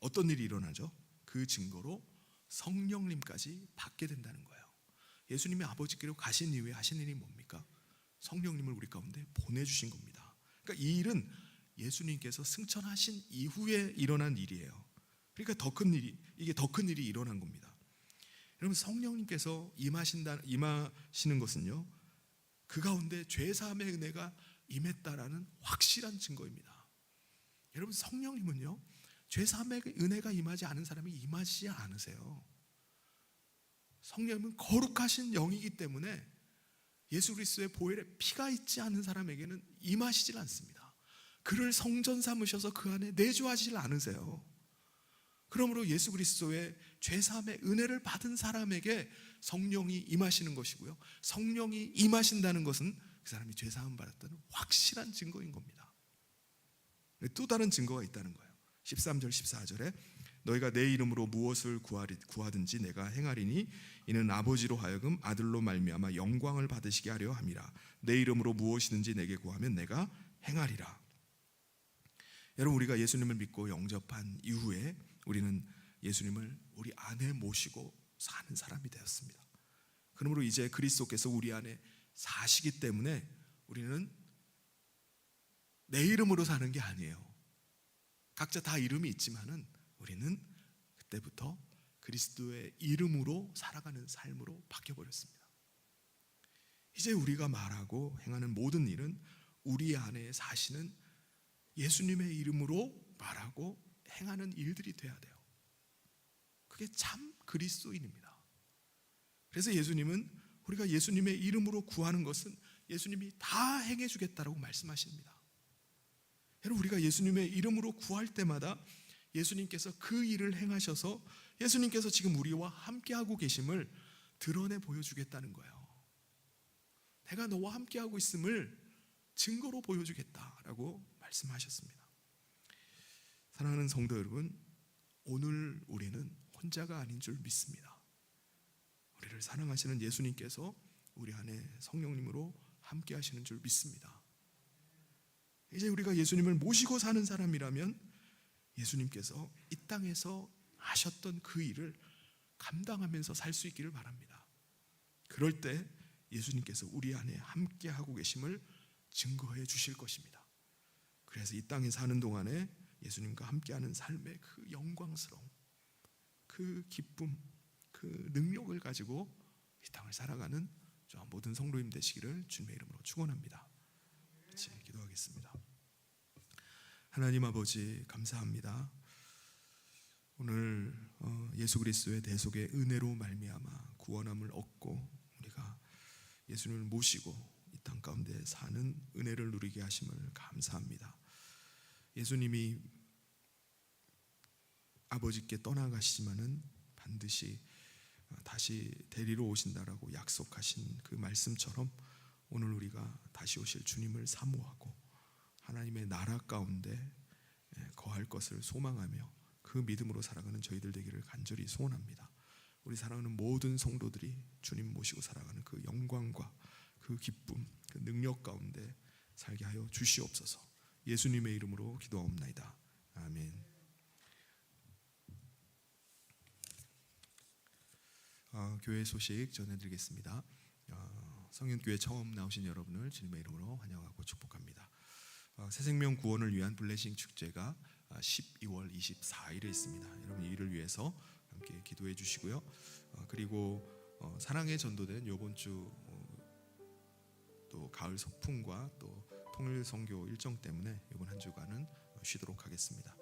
어떤 일이 일어나죠? 그 증거로 성령님까지 받게 된다는 거예요. 예수님이 아버지께로 가신 이후에 하신 일이 뭡니까? 성령님을 우리 가운데 보내주신 겁니다. 그러니까 이 일은 예수님께서 승천하신 이후에 일어난 일이에요. 그러니까 더 큰 일이, 이게 더 큰 일이 일어난 겁니다. 여러분, 성령님께서 임하시는 것은요, 그 가운데 죄사함의 은혜가 임했다라는 확실한 증거입니다. 여러분, 성령님은요, 죄사함의 은혜가 임하지 않은 사람이 임하지 않으세요. 성령님은 거룩하신 영이기 때문에 예수 그리스도의 보혈에 피가 있지 않은 사람에게는 임하시질 않습니다. 그를 성전 삼으셔서 그 안에 내주하시질 않으세요. 그러므로 예수 그리스도의 죄사함의 은혜를 받은 사람에게 성령이 임하시는 것이고요, 성령이 임하신다는 것은 그 사람이 죄사함 받았다는 확실한 증거인 겁니다. 또 다른 증거가 있다는 거예요. 13절 14절에 너희가 내 이름으로 무엇을 구하든지 내가 행하리니 이는 아버지로 하여금 아들로 말미암아 영광을 받으시게 하려 함이라. 내 이름으로 무엇이든지 내게 구하면 내가 행하리라. 여러분, 우리가 예수님을 믿고 영접한 이후에 우리는 예수님을 우리 안에 모시고 사는 사람이 되었습니다. 그러므로 이제 그리스도께서 우리 안에 사시기 때문에 우리는 내 이름으로 사는 게 아니에요. 각자 다 이름이 있지만은 우리는 그때부터 그리스도의 이름으로 살아가는 삶으로 바뀌어버렸습니다. 이제 우리가 말하고 행하는 모든 일은 우리 안에 사시는 예수님의 이름으로 말하고 행하는 일들이 돼야 돼요. 그게 참 그리스도인입니다. 그래서 예수님은 우리가 예수님의 이름으로 구하는 것은 예수님이 다 행해주겠다라고 말씀하십니다. 여러분, 우리가 예수님의 이름으로 구할 때마다 예수님께서 그 일을 행하셔서 예수님께서 지금 우리와 함께하고 계심을 드러내 보여주겠다는 거예요. 내가 너와 함께하고 있음을 증거로 보여주겠다라고 말씀하셨습니다. 사랑하는 성도 여러분, 오늘 우리는 혼자가 아닌 줄 믿습니다. 우리를 사랑하시는 예수님께서 우리 안에 성령님으로 함께 하시는 줄 믿습니다. 이제 우리가 예수님을 모시고 사는 사람이라면 예수님께서 이 땅에서 하셨던 그 일을 감당하면서 살 수 있기를 바랍니다. 그럴 때 예수님께서 우리 안에 함께 하고 계심을 증거해 주실 것입니다. 그래서 이 땅에 사는 동안에 예수님과 함께하는 삶의 그 영광스러움, 그 기쁨, 그 능력을 가지고 이 땅을 살아가는 저 모든 성도님 되시기를 주님의 이름으로 축원합니다. 같이 기도하겠습니다. 하나님 아버지, 감사합니다. 오늘 예수 그리스도의 대속의 은혜로 말미암아 구원함을 얻고 우리가 예수님을 모시고 이 땅 가운데 사는 은혜를 누리게 하심을 감사합니다. 예수님이 아버지께 떠나가시지만은 반드시 다시 데리러 오신다라고 약속하신 그 말씀처럼 오늘 우리가 다시 오실 주님을 사모하고 하나님의 나라 가운데 거할 것을 소망하며 그 믿음으로 살아가는 저희들 되기를 간절히 소원합니다. 우리 사랑하는 모든 성도들이 주님 모시고 살아가는 그 영광과 그 기쁨, 그 능력 가운데 살게 하여 주시옵소서. 예수님의 이름으로 기도하옵나이다. 아멘. 교회 소식 전해드리겠습니다. 성현교회 처음 나오신 여러분을 주님의 이름으로 환영하고 축복합니다. 새생명 구원을 위한 블레싱 축제가 12월 24일에 있습니다. 여러분, 이를 위해서 함께 기도해 주시고요. 그리고 사랑의 전도된 이번 주 또 가을 소풍과 또 통일 선교 일정 때문에 이번 한 주간은 쉬도록 하겠습니다.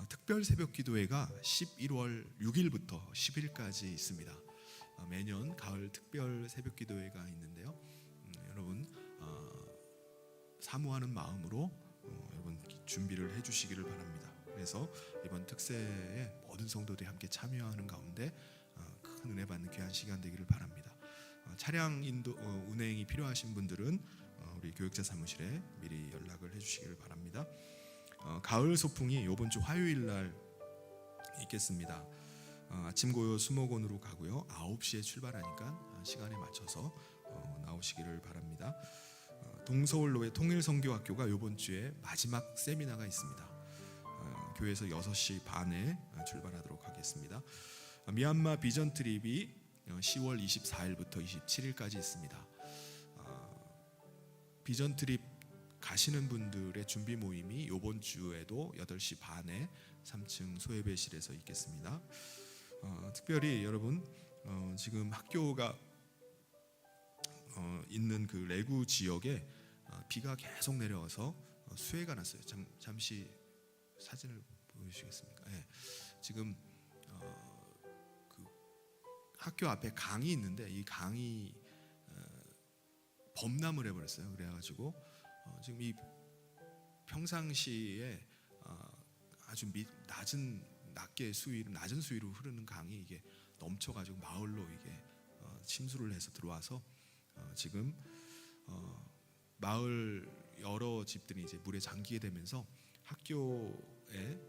특별 새벽 기도회가 11월 6일부터 10일까지 있습니다. 매년 가을 특별 새벽 기도회가 있는데요. 여러분 사모하는 마음으로 여러분 준비를 해주시기를 바랍니다. 그래서 이번 특세에 모든 성도들이 함께 참여하는 가운데 큰 은혜 받는 귀한 시간 되기를 바랍니다. 차량 운행이 필요하신 분들은 우리 교육자 사무실에 미리 연락을 해주시기를 바랍니다. 가을 소풍이 이번 주 화요일 날 있겠습니다. 아침 고요 수목원으로 가고요. 9시에 출발하니까 시간에 맞춰서 나오시기를 바랍니다. 동서울로의 통일선교학교가 이번 주에 마지막 세미나가 있습니다. 교회에서 6시 반에 출발하도록 하겠습니다. 미얀마 비전 트립이 10월 24일부터 27일까지 있습니다. 비전 트립 가시는 분들의 준비 모임이 이번 주에도 8시 반에 3층 소예배실에서 있겠습니다. 특별히 여러분 지금 학교가 있는 그 레구 지역에 비가 계속 내려와서 수해가 났어요. 잠시 사진을 보여주시겠습니까? 네. 지금 그 학교 앞에 강이 있는데 이 강이 범람을 해버렸어요. 그래가지고 지금 이 평상시에 아주 낮은 수위로 흐르는 강이 이게 넘쳐가지고 마을로 이게 침수를 해서 들어와서 지금 마을 여러 집들이 이제 물에 잠기게 되면서 학교에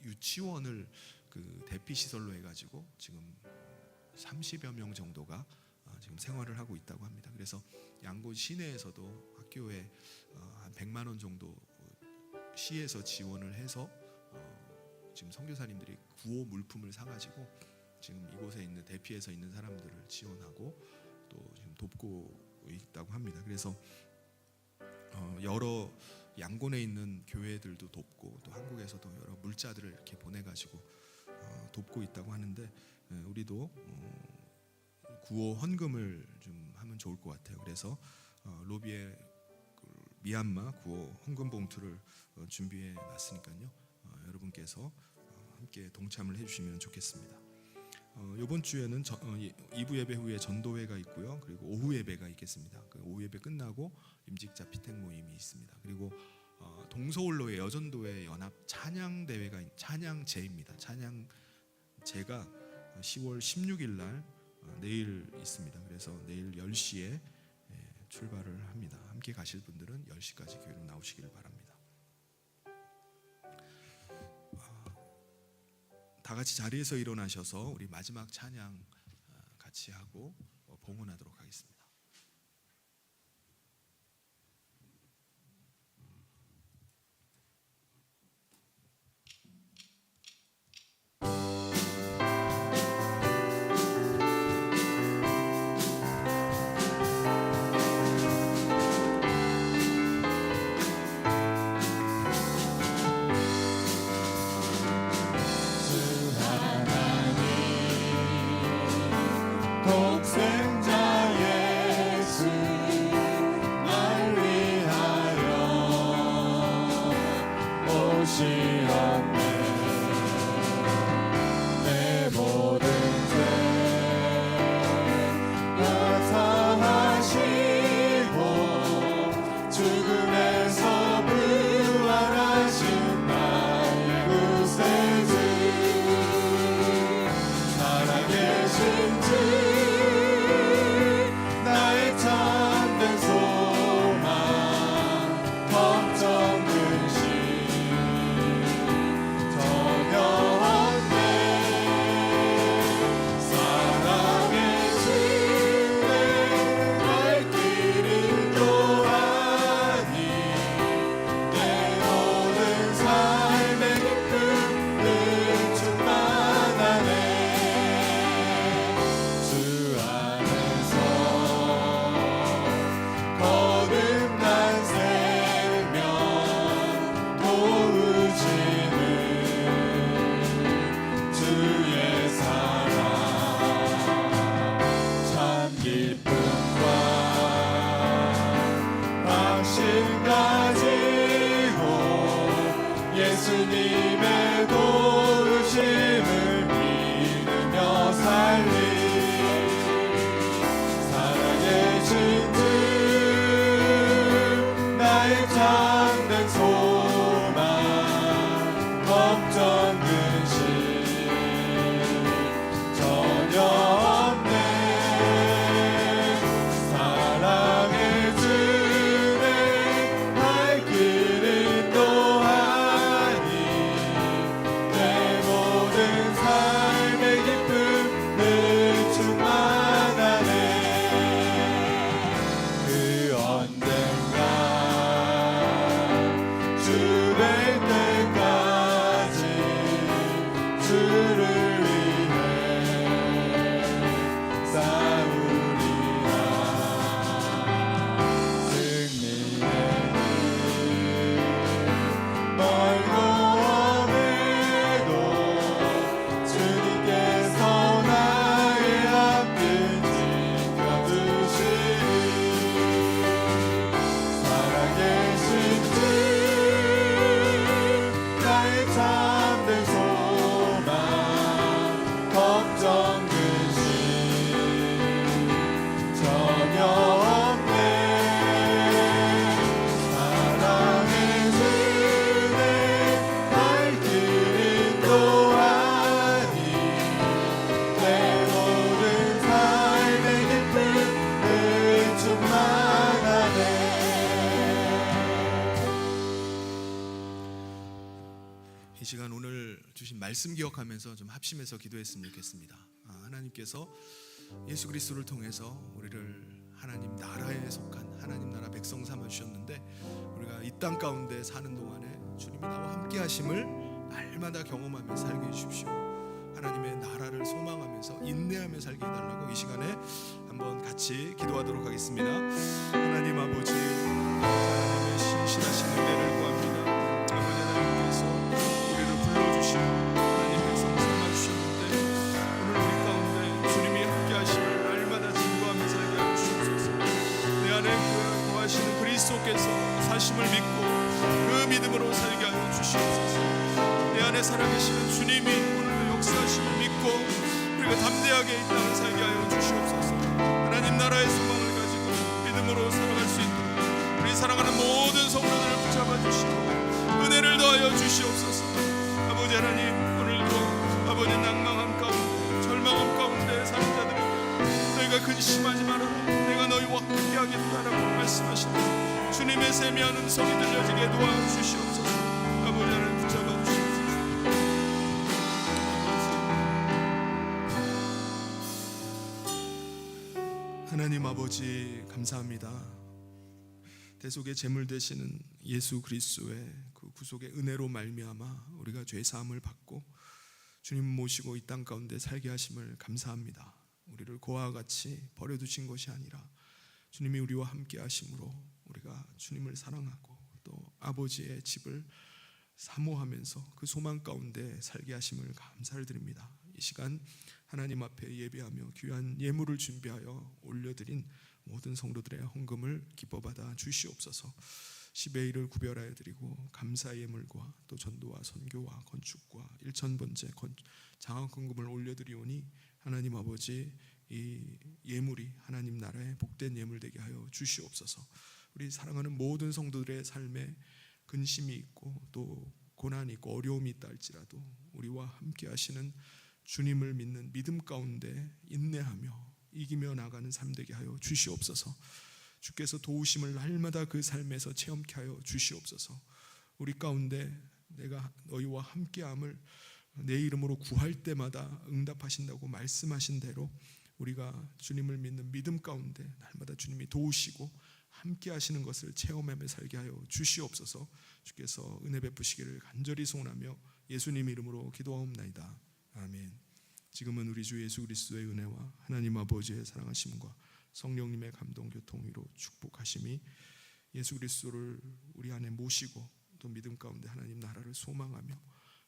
유치원을 그 대피 시설로 해가지고 지금 30여 명 정도가 지금 생활을 하고 있다고 합니다. 그래서 양곤 시내에서도 학교에 한 100만 원 정도 시에서 지원을 해서 지금 선교사님들이 구호 물품을 사가지고 지금 이곳에 있는 대피해서 있는 사람들을 지원하고 또 지금 돕고 있다고 합니다. 그래서 여러 양곤에 있는 교회들도 돕고 또 한국에서도 여러 물자들을 이렇게 보내가지고 돕고 있다고 하는데 우리도 구호 헌금을 좀 하면 좋을 것 같아요. 그래서 로비에 미얀마 구호 헌금 봉투를 준비해 놨으니까요. 여러분께서 함께 동참을 해주시면 좋겠습니다. 이번 주에는 2부 예배 후에 전도회가 있고요. 그리고 오후 예배가 있겠습니다. 그 오후 예배 끝나고 임직자 피택 모임이 있습니다. 그리고 동서울로의 여전도회 연합 찬양 대회가 찬양제입니다. 찬양제가 10월 16일 날 내일 있습니다. 그래서 내일 10시에 출발을 합니다. 함께 가실 분들은 10시까지 교회로 나오시길 바랍니다. 다 같이 자리에서 일어나셔서 우리 마지막 찬양 같이 하고 봉헌하도록 하겠습니다. 독생자 예수 날 위하여 오시었네. 내 모든 죄 사하시고 죽음에서 부활하신 나의 구세주 살아계신 주 나의 참된 소망 걱정 근심 전혀 없네. 사랑의 주의 갈 길은 또하니 내 모든 삶의 기쁨을 충만하네. 주 안에서 거듭난 생명 도우시는 주의 사랑 참 기쁨과 확신 가지고 예수님의 도우심을 믿으며 살리 살아계신 주 나의 참된 소망 걱정 근심 전혀 없네. 사랑의 주의 갈 길은 또하니 내 모든 삶의 기쁨을 충만하네. 그 언젠가 주 뵐 때까지 주를 위해 이 시간 오늘 주신 말씀 기억하면서 좀 합심해서 기도했으면 좋겠습니다. 하나님께서 예수 그리스도를 통해서 우리를 하나님 나라에 속한 하나님 나라 백성 삼아 주셨는데, 우리가 이 땅 가운데 사는 동안에 주님이 나와 함께 하심을 날마다 경험하며 살게 해주십시오. 하나님의 나라를 소망하면서 인내하며 살게 해달라고 이 시간에 한번 같이 기도하도록 하겠습니다. 하나님 아버지, 하나님의 신실하신 은혜를 구합니다. 아버지 하나님께서 우리를 불러주시고 하나님 백성 삼아주셨는데, 오늘 우리 가운데 주님이 함께 하심을 날마다 증거하며 살게 하여 주옵소서. 내 안에 거하시는 그리스도께서 사심을 믿고 그 믿음으로 살게 하여 주시옵소서. 내 안에 살아계시는 주님이 오늘도 역사하심을 믿고 우리가 담대하게 이 땅을 살게 하여 주시옵소서. 하나님 나라의 소망을 가지고 믿음으로 살아갈 수 있도록 우리 사랑하는 모든 성도들을 붙잡아 주시고 은혜를 더하여 주시옵소서. 아버지 하나님, 오늘도 아버지 낭망함 가운데 절망함 가운데 사는 자들에게 너희가 근심하지 말아라, 내가 너희와 함께하겠다라고 말씀하시는 주님의 세미한 음성이 들려지게 도와주시옵소서. 아버지 하나님 붙잡아 주시옵소서. 하나님 아버지, 감사합니다. 대속의 제물 되시는 예수 그리스도의 그 구속의 은혜로 말미암아 우리가 죄 사함을 받고 주님 모시고 이 땅 가운데 살게 하심을 감사합니다. 우리를 고아와 같이 버려두신 것이 아니라 주님이 우리와 함께 하심으로 우리가 주님을 사랑하고 또 아버지의 집을 사모하면서 그 소망 가운데 살게 하심을 감사를 드립니다. 이 시간 하나님 앞에 예배하며 귀한 예물을 준비하여 올려드린 모든 성도들의 헌금을 기뻐받아 주시옵소서. 10의 1을 구별하여 드리고 감사의 예물과 또 전도와 선교와 건축과 일천번제 장학헌금을 올려드리오니 하나님 아버지, 이 예물이 하나님 나라의 복된 예물 되게 하여 주시옵소서. 우리 사랑하는 모든 성도들의 삶에 근심이 있고 또 고난이 있고 어려움이 있다 할지라도 우리와 함께 하시는 주님을 믿는 믿음 가운데 인내하며 이기며 나가는 삶 되게 하여 주시옵소서. 주께서 도우심을 날마다 그 삶에서 체험케 하여 주시옵소서. 우리 가운데 내가 너희와 함께함을 내 이름으로 구할 때마다 응답하신다고 말씀하신 대로 우리가 주님을 믿는 믿음 가운데 날마다 주님이 도우시고 함께 하시는 것을 체험하며 살게 하여 주시옵소서. 주께서 은혜 베푸시기를 간절히 소원하며 예수님 이름으로 기도하옵나이다. 아멘. 지금은 우리 주 예수 그리스도의 은혜와 하나님 아버지의 사랑하심과 성령님의 감동 교통 위로 축복하심이 예수 그리스도를 우리 안에 모시고 또 믿음 가운데 하나님 나라를 소망하며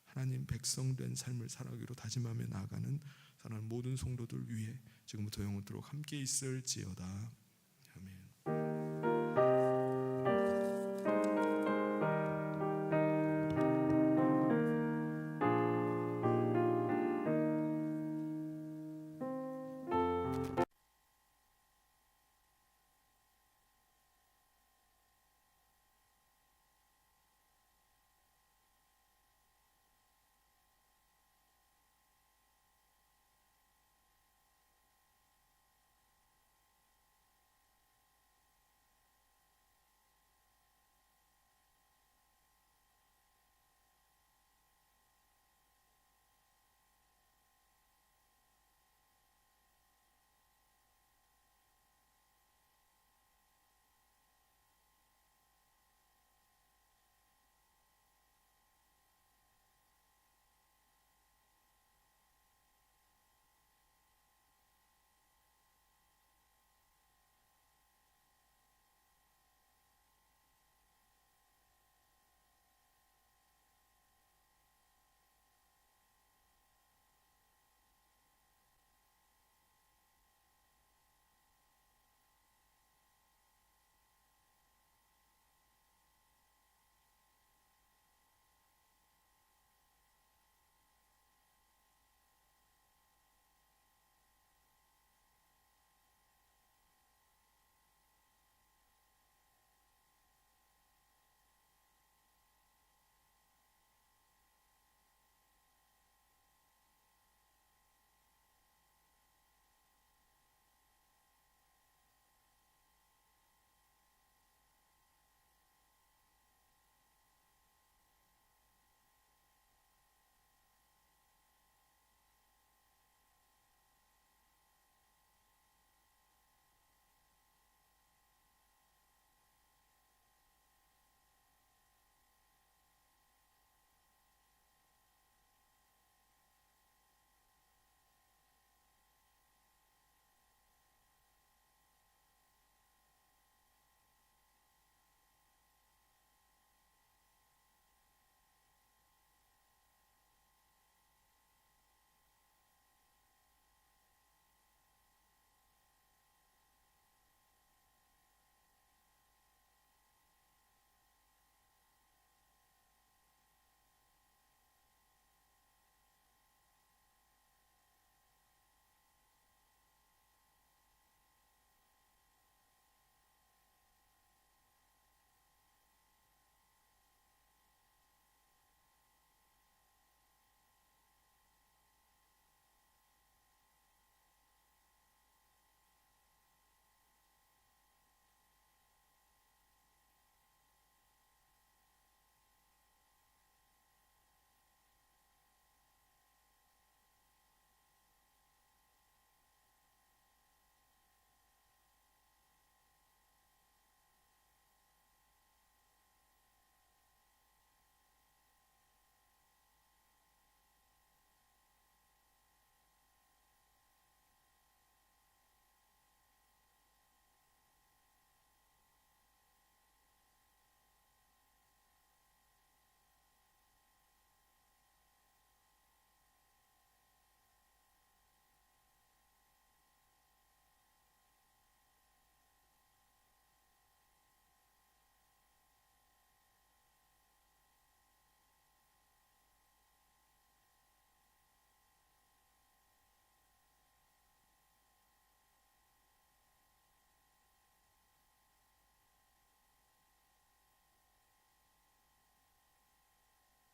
하나님 백성된 삶을 살아가기로 다짐하며 나아가는 사랑하는 모든 성도들 위해 지금부터 영원토록 함께 있을지어다.